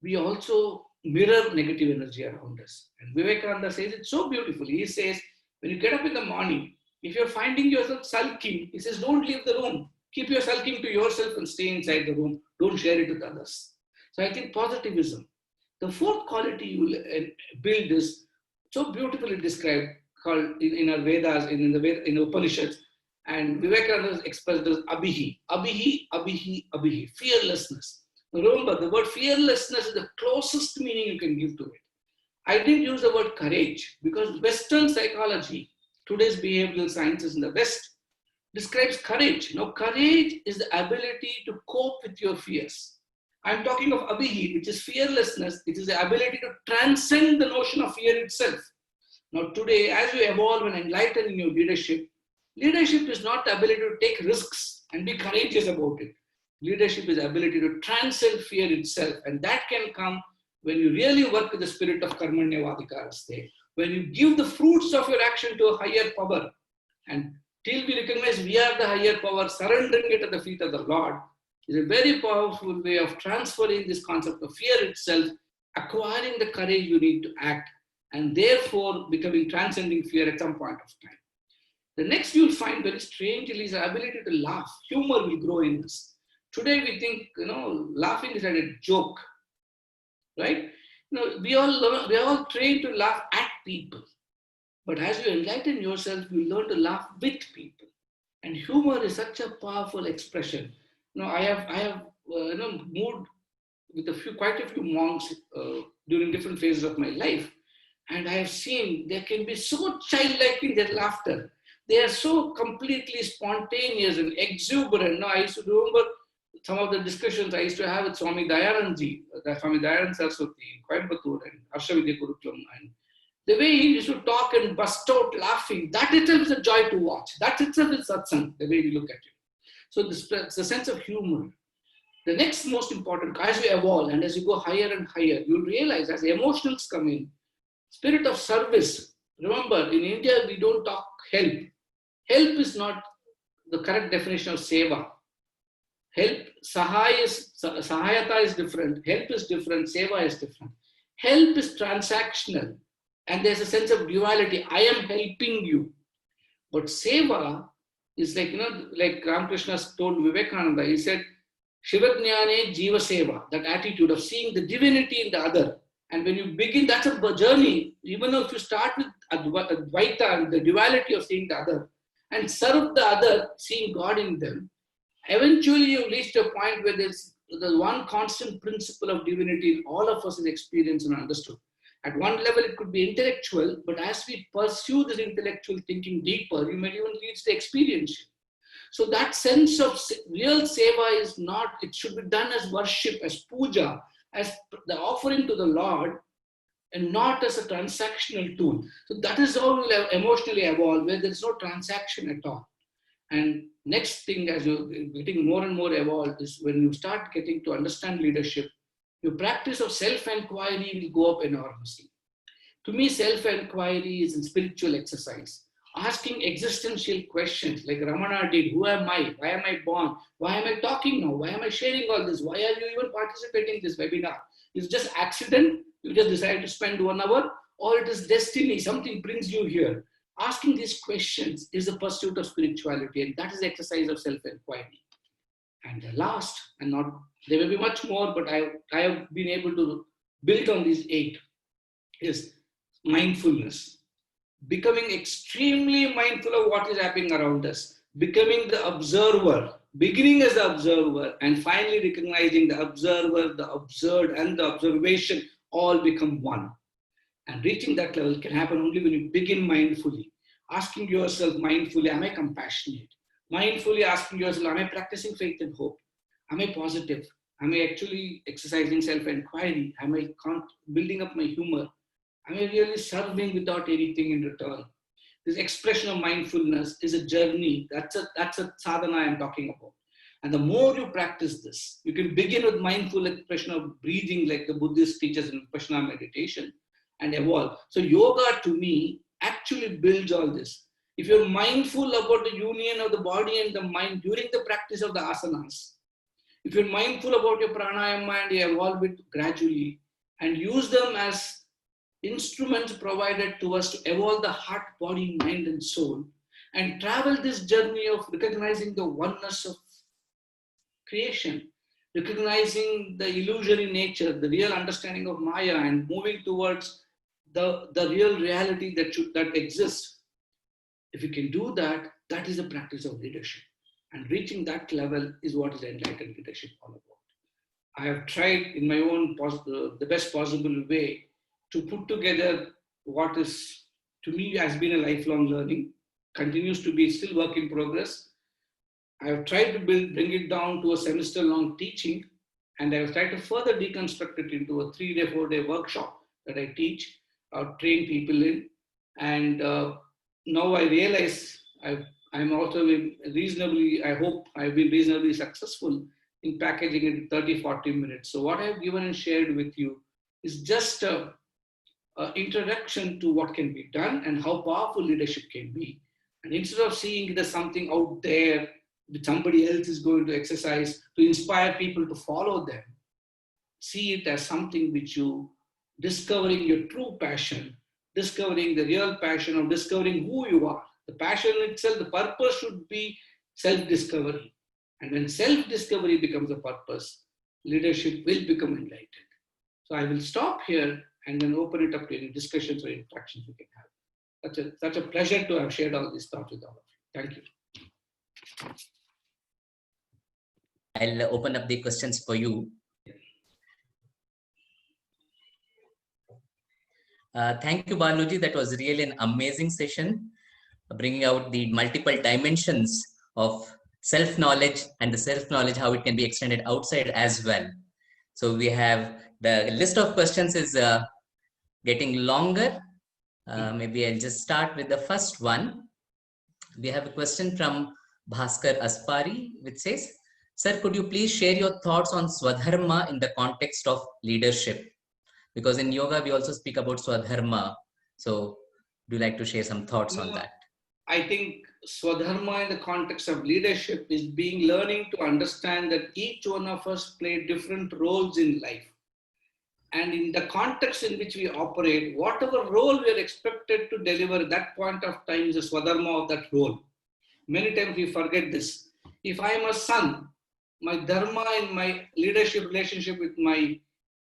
we also mirror negative energy around us. And Vivekananda says it so beautifully. He says, when you get up in the morning, if you're finding yourself sulking, he says, don't leave the room. Keep your sulking to yourself and stay inside the room. Don't share it with others. So I think positivism. The fourth quality you will build is so beautifully described, called in our Vedas, in Upanishads, and Vivekananda expressed as abhihi, abhihi, abhihi, abhihi, fearlessness. Remember, the word fearlessness is the closest meaning you can give to it. I didn't use the word courage because Western psychology, today's behavioral sciences in the West, describes courage. Now, courage is the ability to cope with your fears. I'm talking of abhihi, which is fearlessness. It is the ability to transcend the notion of fear itself. Now, today, as you evolve and enlighten in your leadership, leadership is not the ability to take risks and be courageous about it. Leadership is the ability to transcend fear itself. And that can come when you really work with the spirit of karmanyavadikaraste, when you give the fruits of your action to a higher power. And till we recognize we are the higher power, surrendering it at the feet of the Lord is a very powerful way of transferring this concept of fear itself acquiring the courage you need to act, and therefore transcending fear at some point of time. The next you'll find very strangely is the ability to laugh. Humor will grow in us. Today we think, laughing is like a joke, right? We are all trained to laugh at people. But as you enlighten yourself, you learn to laugh with people. And humor is such a powerful expression. I have moved with quite a few monks during different phases of my life, and I have seen they can be so childlike in their laughter. They are so completely spontaneous and exuberant. I used to remember some of the discussions I used to have with Swami Dayanandji, Swami Dayanand Saraswati in Coimbatore and Harshavidya Kurukulam, and the way he used to talk and bust out laughing, that itself is a joy to watch. That itself is satsang, the way we look at it. So it's a sense of humor. The next most important, as you evolve and as you go higher and higher, you'll realize as emotionals come in, spirit of service. Remember, in India, we don't talk help. Help is not the correct definition of seva. Help, sahayata is different. Help is different. Seva is different. Help is transactional. And there's a sense of duality. I am helping you. But seva is like Ramakrishna told Vivekananda. He said, Shivajnane Jiva Seva, that attitude of seeing the divinity in the other. And when you begin, that's a journey. Even though if you start with Advaita and the duality of seeing the other, and serve the other, seeing God in them, eventually you reach a point where there's the one constant principle of divinity in all of us is experienced and understood. At one level, it could be intellectual, but as we pursue this intellectual thinking deeper, you might even reach the experiential. So that sense of real seva is not, it should be done as worship, as puja, as the offering to the Lord, and not as a transactional tool. So that is how we'll emotionally evolve, where there's no transaction at all. And next thing, as you're getting more and more evolved, is when you start getting to understand leadership, your practice of self-inquiry will go up enormously. To me, self-inquiry is a spiritual exercise. Asking existential questions like Ramana did, who am I? Why am I born? Why am I talking now? Why am I sharing all this? Why are you even participating in this webinar? Is it just accident? You just decided to spend 1 hour? Or it is destiny, something brings you here. Asking these questions is the pursuit of spirituality, and that is the exercise of self-inquiry. And the last, and not, there will be much more, but I have been able to build on these 8, is mindfulness. Becoming extremely mindful of what is happening around us, becoming the observer, beginning as the observer, and finally recognizing the observer, the observed, and the observation all become one. And reaching that level can happen only when you begin mindfully, asking yourself mindfully, am I compassionate? Mindfully asking yourself, am I practicing faith and hope? Am I positive? Am I actually exercising self-inquiry? Am I building up my humor? Am I really serving without anything in return? This expression of mindfulness is a journey. That's a sadhana I'm talking about. And the more you practice this, you can begin with mindful expression of breathing like the Buddhist teaches in Vipassana meditation and evolve. So yoga to me actually builds all this. If you're mindful about the union of the body and the mind during the practice of the asanas, if you're mindful about your pranayama and you evolve it gradually and use them as instruments provided to us to evolve the heart, body, mind, and soul, and travel this journey of recognizing the oneness of creation, recognizing the illusory nature, the real understanding of Maya, and moving towards the real reality that exists. If you can do that, that is the practice of leadership. And reaching that level is what is enlightened leadership all about. I have tried in my own the best possible way to put together what is, to me, has been a lifelong learning, continues to be still work in progress. I have tried to bring it down to a semester-long teaching, and I have tried to further deconstruct it into a 3-day, 4-day workshop that I teach or train people in. And now I realize I'm also I hope I've been reasonably successful in packaging it in 30-40 minutes. So what I've given and shared with you is just an introduction to what can be done and how powerful leadership can be. And instead of seeing it as something out there that somebody else is going to exercise to inspire people to follow them, see it as something which you discovering your true passion, discovering the real passion, or discovering who you are. The passion itself, the purpose should be self-discovery. And when self-discovery becomes a purpose, leadership will become enlightened. So I will stop here and then open it up to any discussions or interactions we can have. Such a pleasure to have shared all these thoughts with all of you. Thank you. I'll open up the questions for you. Thank you, Baluji. That was really an amazing session, bringing out the multiple dimensions of self-knowledge and the self-knowledge, how it can be extended outside as well. So we have the list of questions is getting longer. Maybe I'll just start with the first one. We have a question from Bhaskar Aspari, which says, "Sir, could you please share your thoughts on Swadharma in the context of leadership? Because in yoga, we also speak about Swadharma. So do you like to share some thoughts on that?" I think Swadharma in the context of leadership is learning to understand that each one of us play different roles in life. And in the context in which we operate, whatever role we are expected to deliver at that point of time is the Swadharma of that role. Many times we forget this. If I am a son, my dharma in my leadership relationship with my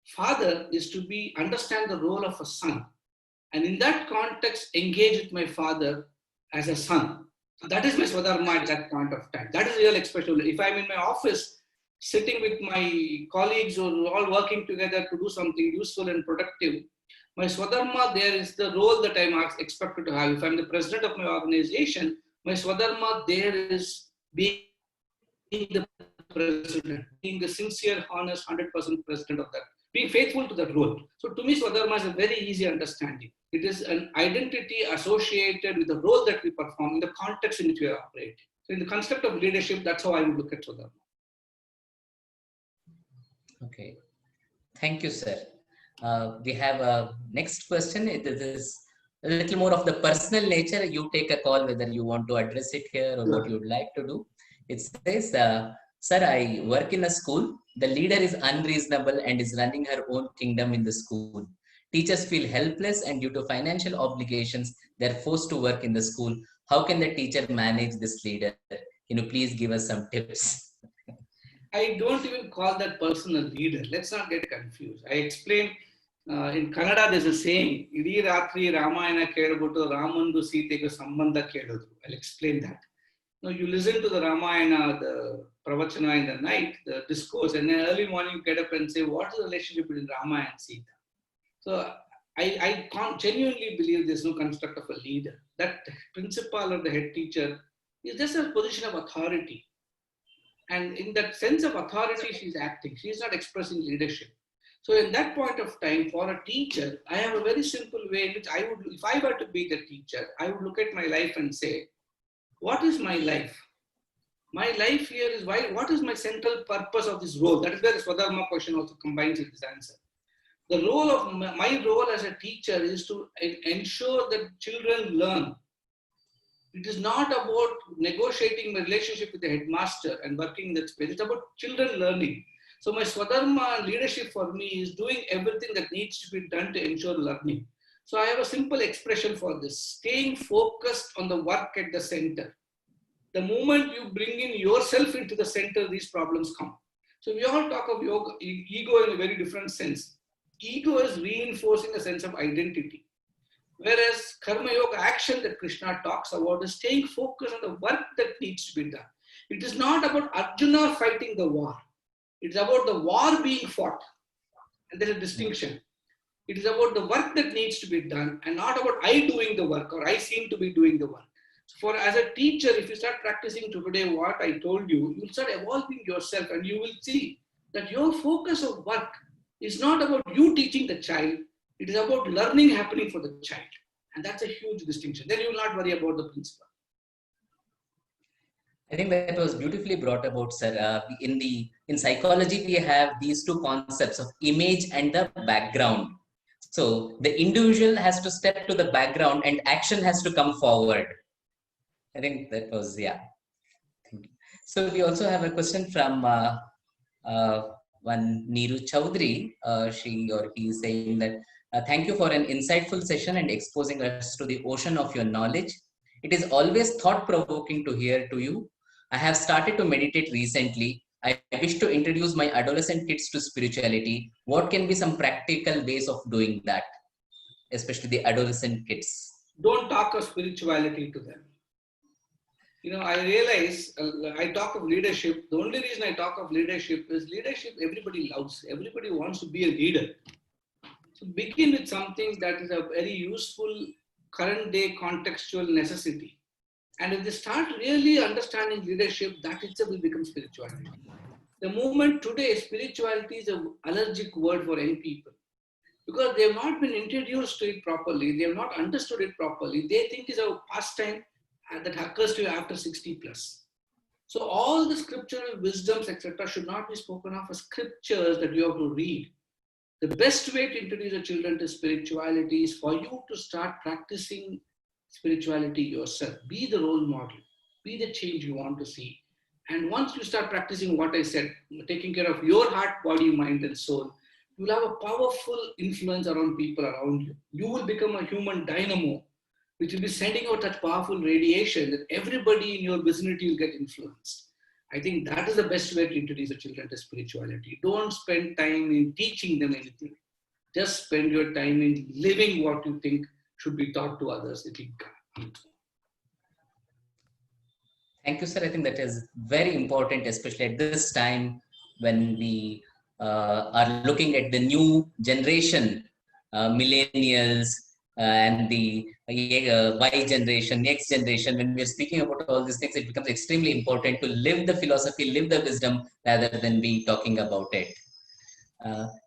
father is to understand the role of a son. And in that context, engage with my father as a son. So that is my Swadharma at that point of time. That is real expression. If I'm in my office, sitting with my colleagues or all working together to do something useful and productive, my Swadharma there is the role that I'm expected to have. If I'm the president of my organization, my Swadharma there is being the president, being the sincere, honest, 100% president of that, being faithful to that role. So to me, Swadharma is a very easy understanding. It is an identity associated with the role that we perform in the context in which we are operating. So in the concept of leadership, that's how I would look at Swadharma. Okay, thank you, sir. We have a next question. It is a little more of the personal nature. You take a call whether you want to address it here or what you would like to do. It says, "Sir, I work in a school. The leader is unreasonable and is running her own kingdom in the school. Teachers feel helpless and due to financial obligations, they're forced to work in the school. How can the teacher manage this leader? Can you please give us some tips?" I don't even call that person a leader. Let's not get confused. I explained in Kannada, there's a saying, "Idi Ratri Ramayana Kedabutu Ramandu Sitegu Sambandha Kedudu." I'll explain that. Now you listen to the Ramayana, the Pravachana in the night, the discourse, and then early morning you get up and say, what is the relationship between Rama and Sita? So I can't genuinely believe there's no construct of a leader. That principal or the head teacher is just a position of authority. And in that sense of authority, she's acting. She's not expressing leadership. So in that point of time, for a teacher, I have a very simple way in which I would, if I were to be the teacher, I would look at my life and say, what is my life? My life here is what is my central purpose of this role? That is where the Swadharma question also combines with this answer. The role of my role as a teacher is to ensure that children learn. It is not about negotiating my relationship with the headmaster and working in that space. It's about children learning. So my Swadharma leadership for me is doing everything that needs to be done to ensure learning. So I have a simple expression for this: staying focused on the work at the center. The moment you bring in yourself into the center, these problems come. So we all talk of yoga, ego in a very different sense. Ego is reinforcing a sense of identity. Whereas Karma Yoga action that Krishna talks about is staying focused on the work that needs to be done. It is not about Arjuna fighting the war. It's about the war being fought. And there's a distinction. It is about the work that needs to be done and not about I doing the work or I seem to be doing the work. So as a teacher, if you start practicing today what I told you, you'll start evolving yourself and you will see that your focus of work is not about you teaching the child. It is about learning happening for the child. And that's a huge distinction. Then you will not worry about the principal. I think that was beautifully brought about, sir. In psychology, we have these two concepts of image and the background. So the individual has to step to the background and action has to come forward. I think that was, yeah. So we also have a question from one Neeru Chaudhary. She or he is saying that Thank you for an insightful session and exposing us to the ocean of your knowledge. It is always thought-provoking to hear to you. I have started to meditate recently. I wish to introduce my adolescent kids to spirituality. What can be some practical ways of doing that, especially the adolescent kids? Don't talk of spirituality to them. I realize I talk of leadership. The only reason I talk of leadership is leadership everybody loves. Everybody wants to be a leader. So begin with something that is a very useful current day contextual necessity. And if they start really understanding leadership, that itself will become spirituality. The movement today, spirituality is an allergic word for young people because they have not been introduced to it properly. They have not understood it properly. They think it's a pastime that occurs to you after 60 plus. So all the scriptural wisdoms, etc., should not be spoken of as scriptures that you have to read. The best way to introduce your children to spirituality is for you to start practicing spirituality yourself. Be the role model. Be the change you want to see. And once you start practicing what I said, taking care of your heart, body, mind, and soul, you'll have a powerful influence around people around you. You will become a human dynamo, which will be sending out such powerful radiation that everybody in your vicinity will get influenced. I think that is the best way to introduce your children to spirituality. Don't spend time in teaching them anything. Just spend your time in living what you think should be taught to others. It will come. Thank you, sir. I think that is very important, especially at this time when we are looking at the new generation, millennials, and the Y generation, next generation. When we're speaking about all these things, it becomes extremely important to live the philosophy, live the wisdom, rather than be talking about it.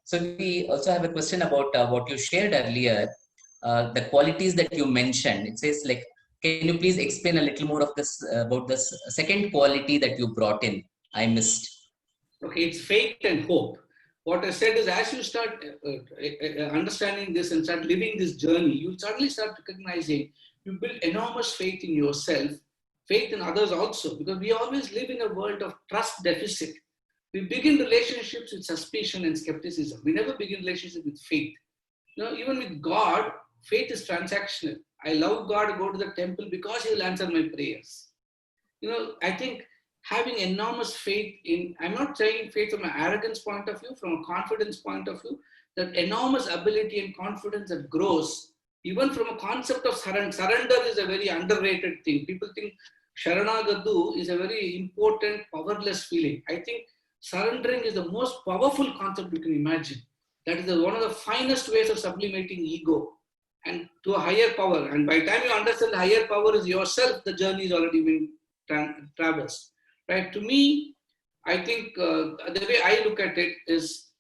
So we also have a question about what you shared earlier, the qualities that you mentioned. It says like, can you please explain a little more of this about this second quality that you brought in? I missed. Okay, it's faith and hope. What I said is, as you start understanding this and start living this journey, you suddenly start recognizing you build enormous faith in yourself, faith in others also, because we always live in a world of trust deficit. We begin relationships with suspicion and skepticism. We never begin relationships with faith. Even with God, faith is transactional. I love God, go to the temple because He will answer my prayers. I think having enormous faith in, I'm not saying faith from an arrogance point of view, from a confidence point of view, that enormous ability and confidence that grows, even from a concept of surrender. Surrender is a very underrated thing. People think Sharanagadu is a very important, powerless feeling. I think surrendering is the most powerful concept you can imagine. That is one of the finest ways of sublimating ego and to a higher power. And by the time you understand the higher power is yourself, the journey is already been traversed. Right? To me, I think the way I look at it is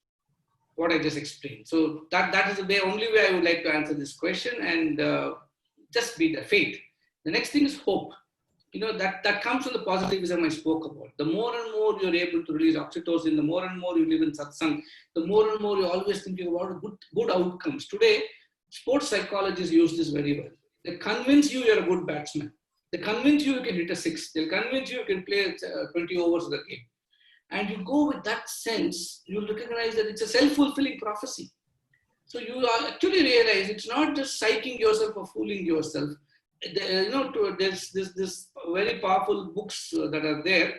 what I just explained. So that is the only way I would like to answer this question, and just be the faith. The next thing is hope. That comes from the positivism I spoke about. The more and more you're able to release oxytocin, the more and more you live in satsang, the more and more you're always thinking about good outcomes. Today, sports psychologists use this very well. They convince you you're a good batsman. They convince you can hit a six. They'll convince you can play 20 overs of the game. And you go with that sense, you'll recognize that it's a self-fulfilling prophecy. So you actually realize it's not just psyching yourself or fooling yourself. There's this very powerful books that are there.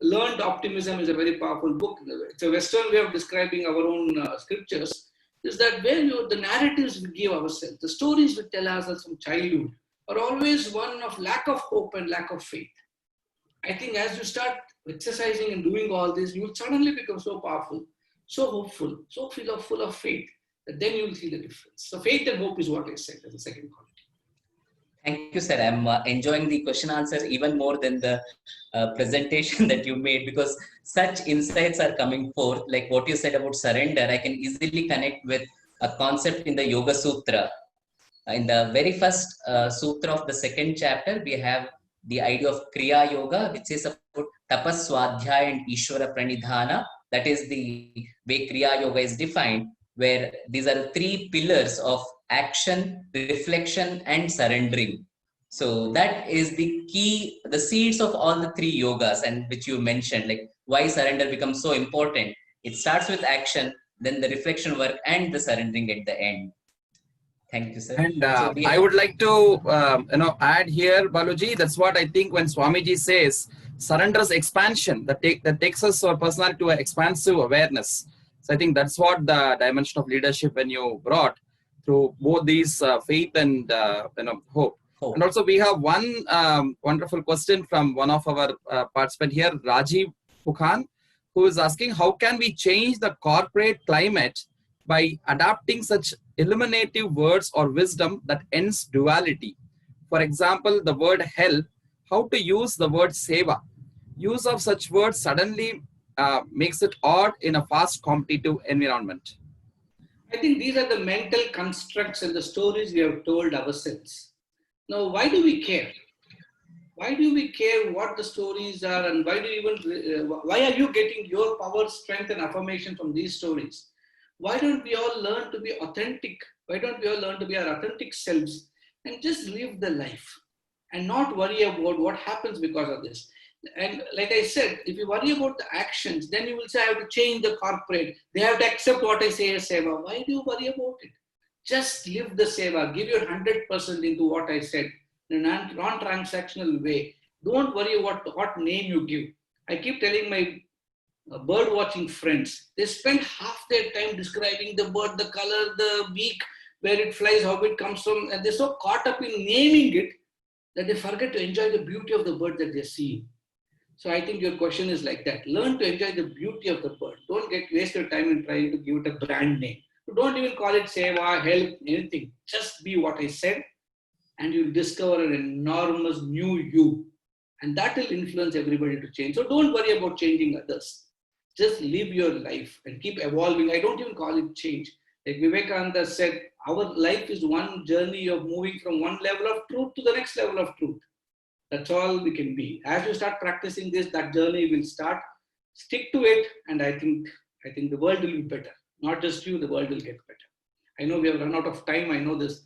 Learned Optimism is a very powerful book. It's a Western way of describing our own scriptures. Is that where the narratives we give ourselves, the stories we tell ourselves from childhood, are always one of lack of hope and lack of faith. I think as you start exercising and doing all this, you will suddenly become so powerful, so hopeful, so full of faith, that then you will see the difference. So faith and hope is what I said as a second quality. Thank you, sir. I'm enjoying the question answer even more than the presentation that you made, because such insights are coming forth. Like what you said about surrender, I can easily connect with a concept in the Yoga Sutra. In the very first sutra of the second chapter, we have the idea of Kriya Yoga, which is about Tapas, Swadhyaya and Ishvara Pranidhana. That is the way Kriya Yoga is defined, where these are three pillars of action, reflection, and surrendering. So that is the key, the seeds of all the three yogas, and which you mentioned, like why surrender becomes so important. It starts with action, then the reflection work, and the surrendering at the end. Thank you, sir. And So we I would like to, add here, Baluji, that's what I think when Swamiji says, surrenders expansion, that takes us our personality to an expansive awareness. So I think that's what the dimension of leadership when you brought through both these faith and, hope. hope. And also we have one wonderful question from one of our participants here, Rajiv Pukhan, who is asking, how can we change the corporate climate by adapting such eliminative words or wisdom that ends duality? For example, the word help, how to use the word seva. Use of such words suddenly makes it odd in a fast competitive environment. I think these are the mental constructs and the stories we have told ourselves. Now, why do we care? Why do we care what the stories are, and why are you getting your power, strength, and affirmation from these stories? Why don't we all learn to be authentic? Why don't we all learn to be our authentic selves and just live the life and not worry about what happens because of this? And like I said, if you worry about the actions, then you will say, I have to change the corporate. They have to accept what I say as seva. Why do you worry about it? Just live the seva. Give your 100% into what I said in a non-transactional way. Don't worry about what name you give. I keep telling my bird watching friends, they spend half their time describing the bird, the color, the beak, where it flies, how it comes from, and they're so caught up in naming it that they forget to enjoy the beauty of the bird that they're seeing. So I think your question is like that. Learn to enjoy the beauty of the bird. Don't waste your time in trying to give it a brand name. Don't even call it seva, help, anything. Just be what I said, and you'll discover an enormous new you. And that will influence everybody to change. So don't worry about changing others. Just live your life and keep evolving. I don't even call it change. Like Vivekananda said, our life is one journey of moving from one level of truth to the next level of truth. That's all we can be. As you start practicing this, that journey will start. Stick to it, and I think the world will be better. Not just you, the world will get better. I know we have run out of time. I know this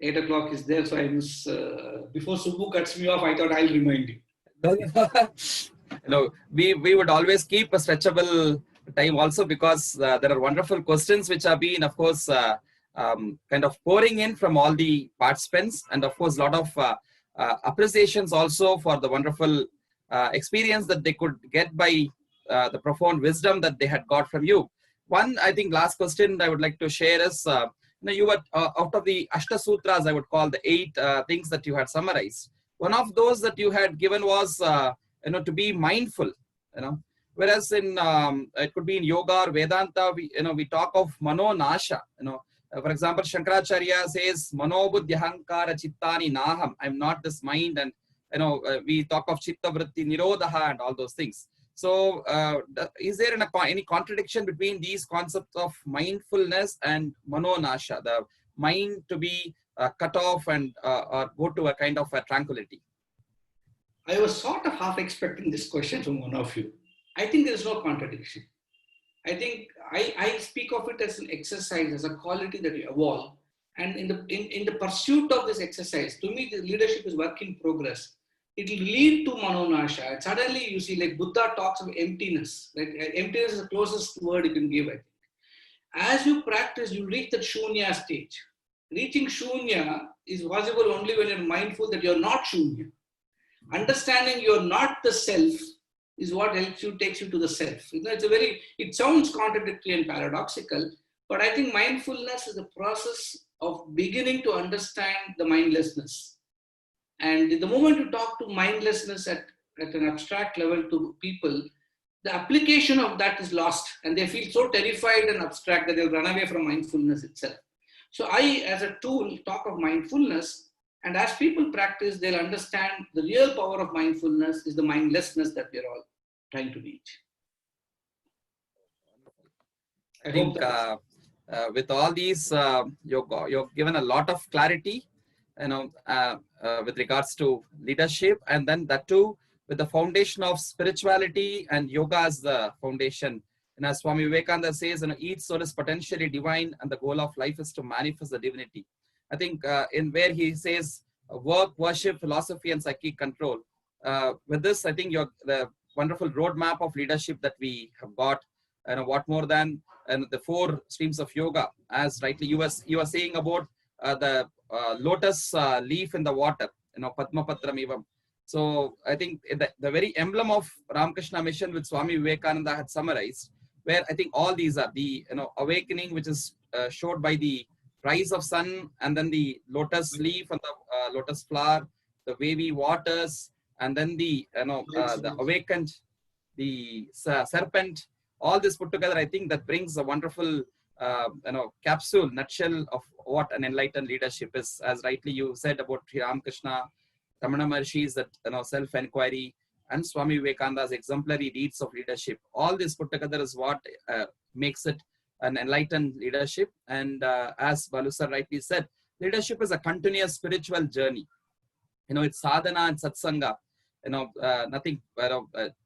8 o'clock is there, so I was before Subbu cuts me off, I thought I'll remind you. We would always keep a stretchable time also, because there are wonderful questions which have been, of course, kind of pouring in from all the participants, and of course, a lot of appreciations also for the wonderful experience that they could get by the profound wisdom that they had got from you. One, I think, last question I would like to share is, you were out of the Ashta Sutras, I would call the 8 things that you had summarized. One of those that you had given was, to be mindful. Whereas in it could be in yoga or Vedanta, we talk of mano nasha. For example, Shankaracharya says mano buddhi ahankara chittani naham. I'm not this mind, and we talk of chitta vritti nirodha and all those things. So, is there any contradiction between these concepts of mindfulness and mano nasha, the mind to be cut off and or go to a kind of a tranquility? I was sort of half expecting this question from one of you. I think there is no contradiction. I think I speak of it as an exercise, as a quality that you evolve. And in the pursuit of this exercise, to me, the leadership is work in progress. It will lead to manonasha. And suddenly you see, like Buddha talks of emptiness. Like emptiness is the closest word you can give, I think. As you practice, you reach that shunya stage. Reaching shunya is possible only when you're mindful that you're not shunya. Understanding you're not the self is what helps you, takes you to the self. It sounds contradictory and paradoxical, but I think mindfulness is the process of beginning to understand the mindlessness. And the moment you talk to mindlessness at an abstract level to people, the application of that is lost, and they feel so terrified and abstract that they'll run away from mindfulness itself. So I, as a tool, talk of mindfulness, and as people practice, they'll understand the real power of mindfulness is the mindlessness that we're all trying to reach. I think with all these, you've given a lot of clarity, with regards to leadership, and then that too with the foundation of spirituality and yoga as the foundation. And as Swami Vivekananda says, each soul is potentially divine, and the goal of life is to manifest the divinity. I think in where he says work, worship, philosophy, and psychic control. With this, I think the wonderful roadmap of leadership that we have got, what more than the 4 streams of yoga, as rightly you were saying about the lotus leaf in the water, Padma Patram Ivam. So I think the very emblem of Ramakrishna mission, which Swami Vivekananda had summarized, where I think all these are the awakening, which is showed by the rise of sun, and then the lotus leaf and the lotus flower, the wavy waters, and then the the awakened, the serpent. All this put together, I think that brings a wonderful capsule, nutshell of what an enlightened leadership is. As rightly you said about Sri Ramakrishna, Ramana Maharshi's that self-enquiry, and Swami Vivekananda's exemplary deeds of leadership. All this put together is what makes it an enlightened leadership. And as Balu sir rightly said, leadership is a continuous spiritual journey. It's sadhana and satsanga. Nothing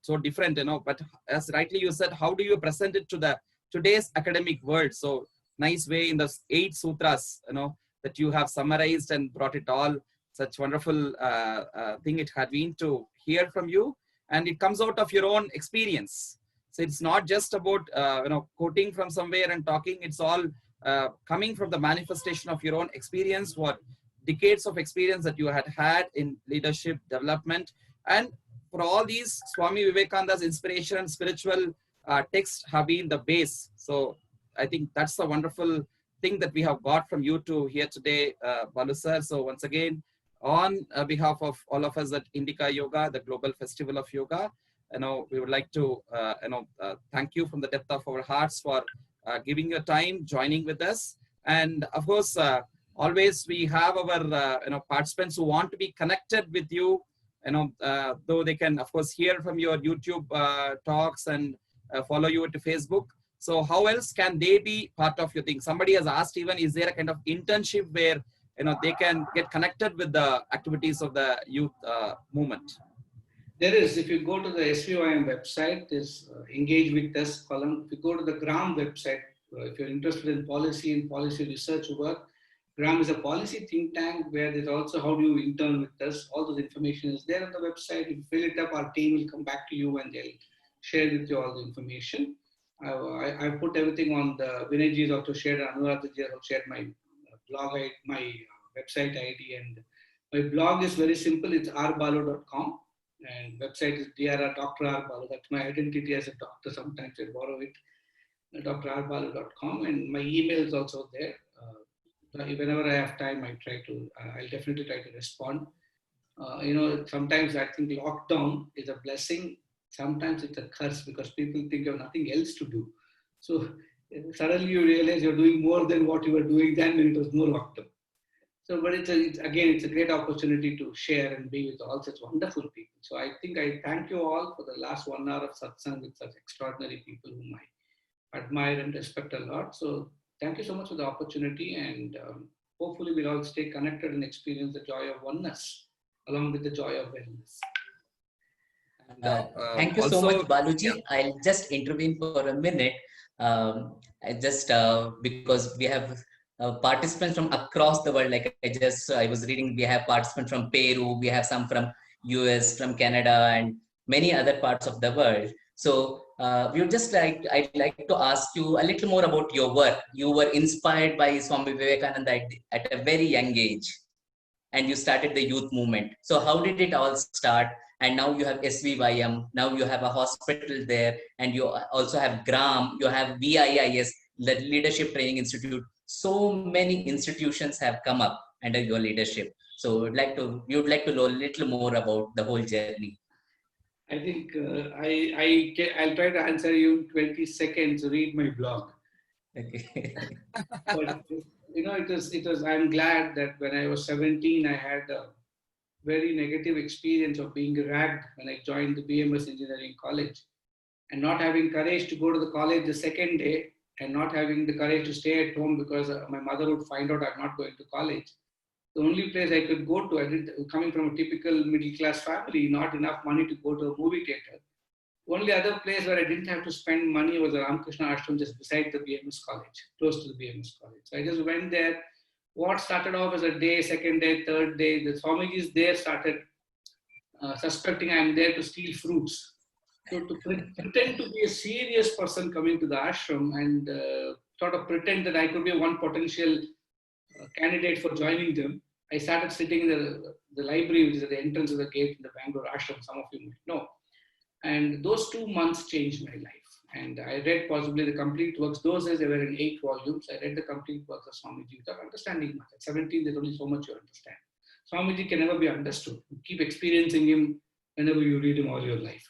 so different. But as rightly you said, how do you present it to the today's academic world? So nice way in the 8 sutras, that you have summarized and brought it all. Such wonderful thing it had been to hear from you, and it comes out of your own experience. So it's not just about quoting from somewhere and talking. It's all coming from the manifestation of your own experience, what decades of experience that you had in leadership development. And for all these, Swami Vivekananda's inspiration and spiritual texts have been the base. So I think that's the wonderful thing that we have got from you to hear today, Balu sir. So once again, on behalf of all of us at Indica Yoga, the Global Festival of Yoga, we would like to thank you from the depth of our hearts for giving your time, joining with us. And of course, always we have our participants who want to be connected with you, though they can of course hear from your YouTube talks and follow you to Facebook. So how else can they be part of your thing? Somebody has asked even, is there a kind of internship where they can get connected with the activities of the youth movement? There is. If you go to the SVYM website, there's engage with us column. If you go to the GRAM website, if you're interested in policy and policy research work, GRAM is a policy think tank where there's also how do you intern with us. All those information is there on the website. If you fill it up, our team will come back to you and they'll share with you all the information. I put everything on the Vinayji has also shared, Anuradha ji has shared my blog, my website ID, and my blog is very simple. It's rbalu.com and website is Dr. R. Balu. That's my identity as a doctor. Sometimes I borrow it, drrbalu.com, and my email is also there. Whenever I have time, I'll definitely try to respond. Sometimes I think lockdown is a blessing. Sometimes it's a curse because people think you have nothing else to do. So suddenly you realize you're doing more than what you were doing then when it was no lockdown. So, but it's a great opportunity to share and be with all such wonderful people. So I think I thank you all for the last 1 hour of satsang with such extraordinary people whom I admire and respect a lot. So thank you so much for the opportunity, and hopefully we'll all stay connected and experience the joy of oneness along with the joy of wellness. Thank you so much, Baluji. Yeah. I'll just intervene for a minute. Because we have participants from across the world. Like I was reading, we have participants from Peru, we have some from US, from Canada, and many other parts of the world. So I'd like to ask you a little more about your work. You were inspired by Swami Vivekananda at a very young age, and you started the youth movement. So how did it all start? And now you have SVYM, now you have a hospital there, and you also have GRAM, you have VIIS, the Leadership Training Institute. So many institutions have come up under your leadership. So we would like to know a little more about the whole journey. I think I'll try to answer you in 20 seconds. Read my blog. Okay. But it was. I'm glad that when I was 17, I had a very negative experience of being ragged when I joined the BMS Engineering College, and not having courage to go to the college the second day, and not having the courage to stay at home because my mother would find out I'm not going to college. The only place I could go to, coming from a typical middle-class family, not enough money to go to a movie theater. Only other place where I didn't have to spend money was the Ramakrishna Ashram just beside the BMS College, close to the BMS College. So I just went there. What started off as a day, second day, third day, the Swamijis there started suspecting I'm there to steal fruits. So to pretend to be a serious person coming to the ashram and sort of pretend that I could be one potential candidate for joining them, I started sitting in the library, which is at the entrance of the gate in the Bangalore ashram, some of you might know. And those 2 months changed my life. And I read possibly the complete works. Those days they were in 8 volumes. I read the complete works of Swamiji without understanding much. At 17, there's only so much you understand. Swamiji can never be understood. You keep experiencing him whenever you read him all your life.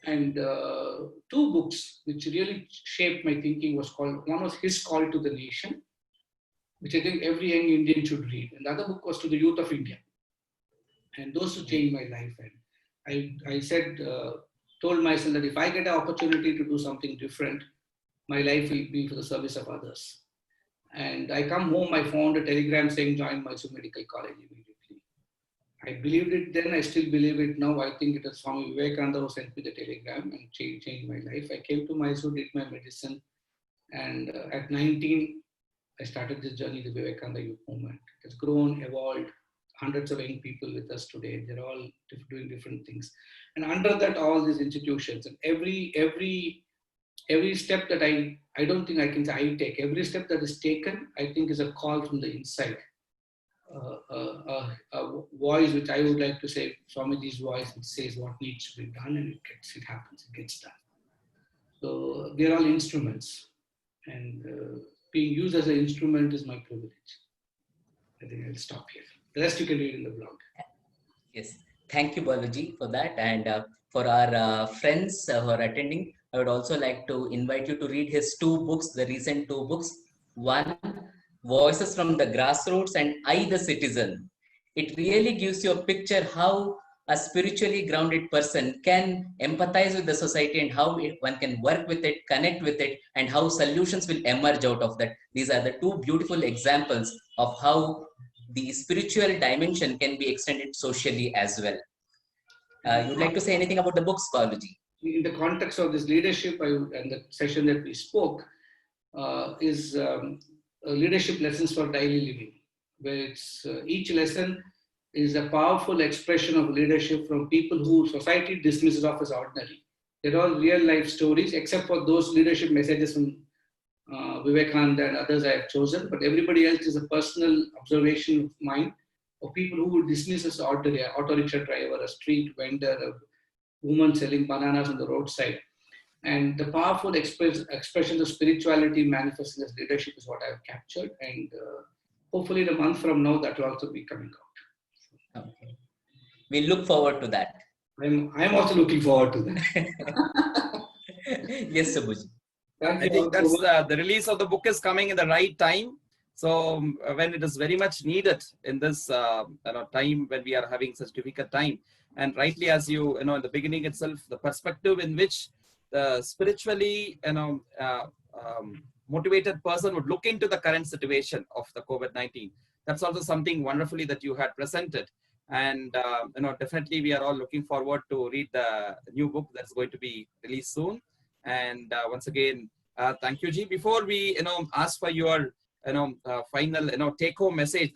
And 2 books which really shaped my thinking was called, one was His Call to the Nation, which I think every young Indian should read. And the other book was To the Youth of India. And those two changed my life. And I said, told myself that if I get an opportunity to do something different, my life will be for the service of others. And I come home, I found a telegram saying, join Mysore Medical College immediately. I believed it then, I still believe it now. I think it was Swami Vivekananda who sent me the telegram and changed my life. I came to Mysore, did my medicine. And at 19, I started this journey, the Vivekananda Youth Movement. It has grown, evolved, hundreds of young people with us today. They're all doing different things. And under that, all these institutions, and every step that I don't think I can say I take, every step that is taken, I think is a call from the inside. A voice which I would like to say, Swamiji's voice, which says what needs to be done, and it happens, it gets done. So they're all instruments, and being used as an instrument is my privilege. I think I'll stop here. The rest you can read in the blog. Yes, thank you, Balaji, for that. And for our friends who are attending, I would also like to invite you to read his 2 books, the recent 2 books. One, Voices from the Grassroots, and I, the Citizen. It really gives you a picture how a spiritually grounded person can empathize with the society and how one can work with it, connect with it, and how solutions will emerge out of that. These are the 2 beautiful examples of how the spiritual dimension can be extended socially as well. You'd like to say anything about the books, Balaji? In the context of this leadership, and the session that we spoke is leadership lessons for daily living, where it's each lesson is a powerful expression of leadership from people who society dismisses off as ordinary. They're all real life stories, except for those leadership messages from Vivekananda and others I have chosen, but everybody else is a personal observation of mine of people who would dismiss as ordinary, an auto rickshaw driver, a street vendor, a woman selling bananas on the roadside. And the powerful expression of spirituality manifesting as leadership is what I have captured. And hopefully in a month from now, that will also be coming out. Okay. We look forward to that. I'm also looking forward to that. Yes, Subhuji. I think that's the release of the book is coming in the right time. So when it is very much needed in this time when we are having such difficult time. And rightly, as you know, in the beginning itself, the perspective in which the spiritually motivated person would look into the current situation of the COVID-19. That's also something wonderfully that you had presented. And definitely we are all looking forward to read the new book that's going to be released soon. And once again, thank you, Ji. Before we ask for your final take-home message,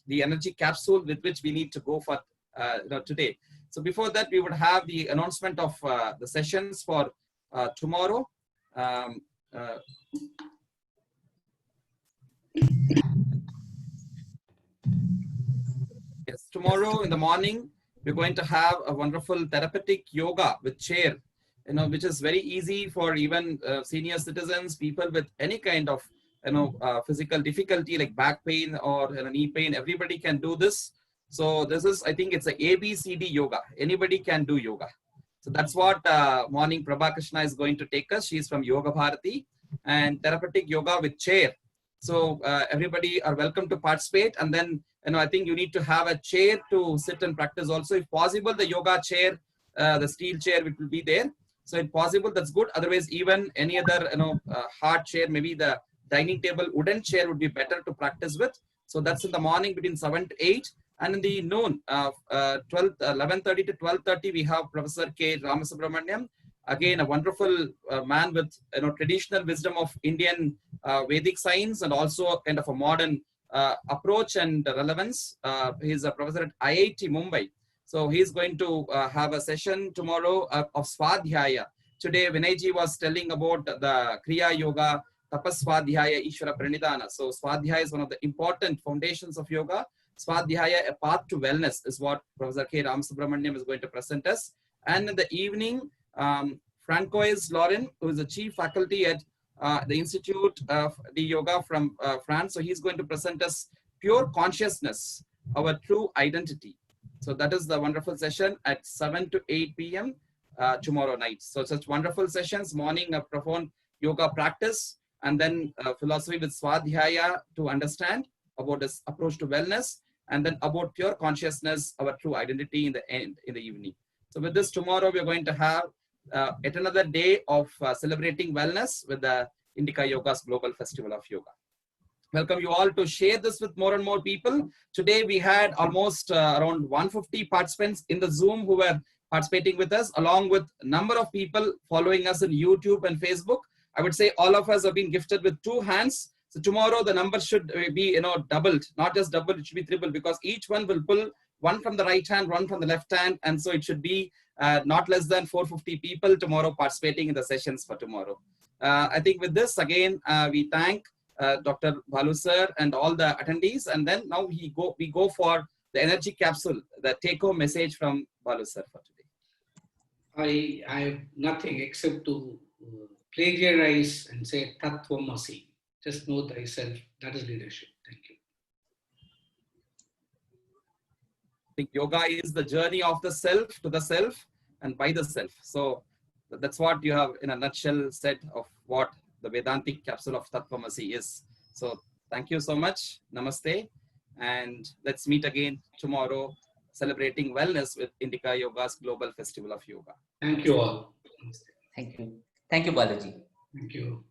the energy capsule with which we need to go for today. So before that, we would have the announcement of the sessions for tomorrow. Yes, tomorrow in the morning, we're going to have a wonderful therapeutic yoga with chair, which is very easy for even senior citizens, people with any kind of physical difficulty like back pain or knee pain. Everybody can do this. So this is, I think it's a ABCD yoga. Anybody can do yoga. So that's what morning Prabha Krishna is going to take us. She's from Yoga Bharati, and therapeutic yoga with chair. So everybody are welcome to participate. And then, I think you need to have a chair to sit and practice also. If possible, the yoga chair, the steel chair, which will be there. So if possible, that's good. Otherwise, even any other, hard chair, maybe the dining table wooden chair would be better to practice with. So that's in the morning between 7 to 8. And in the noon, 11:30 to 12:30, we have Professor K. Balasubramaniam, again a wonderful man with traditional wisdom of Indian Vedic science and also kind of a modern approach and relevance. He's a professor at IIT Mumbai. So he's going to have a session tomorrow of Swadhyaya. Today, Vinayji was telling about the Kriya Yoga Tapaswadhyaya Ishvara Pranidhana. So Swadhyaya is one of the important foundations of yoga. Swadhyaya, a path to wellness, is what Professor K. Balasubramaniam is going to present us. And in the evening, Francois Lauren, who is the chief faculty at the Institute of the Yoga from France. So he's going to present us Pure Consciousness, our true identity. So that is the wonderful session at 7 to 8 p.m. Tomorrow night. So such wonderful sessions, morning a profound yoga practice, and then philosophy with Swadhyaya to understand about this approach to wellness, and then about pure consciousness, our true identity in the end, in the evening. So with this, tomorrow we're going to have yet another day of celebrating wellness with the Indica Yoga's Global Festival of Yoga. Welcome you all to share this with more and more people. Today we had almost around 150 participants in the Zoom who were participating with us, along with a number of people following us on YouTube and Facebook. I would say all of us have been gifted with 2 hands. So tomorrow the number should be doubled, not just doubled, it should be triple, because each one will pull one from the right hand, one from the left hand, and so it should be not less than 450 people tomorrow participating in the sessions for tomorrow. I think with this, again, we thank Dr. Balu sir and all the attendees, and then now we go for the energy capsule, the take-home message from Balu sir for today. I have nothing except to plagiarize and say Tattvamasi. Just know thyself. That is leadership. Thank you. I think yoga is the journey of the self to the self and by the self. So that's what you have in a nutshell said of what the Vedantic capsule of Tattvamasi is. So thank you so much. Namaste. And let's meet again tomorrow, celebrating wellness with Indica Yoga's Global Festival of Yoga. Thank you all. Thank you. Thank you, Balaji. Thank you.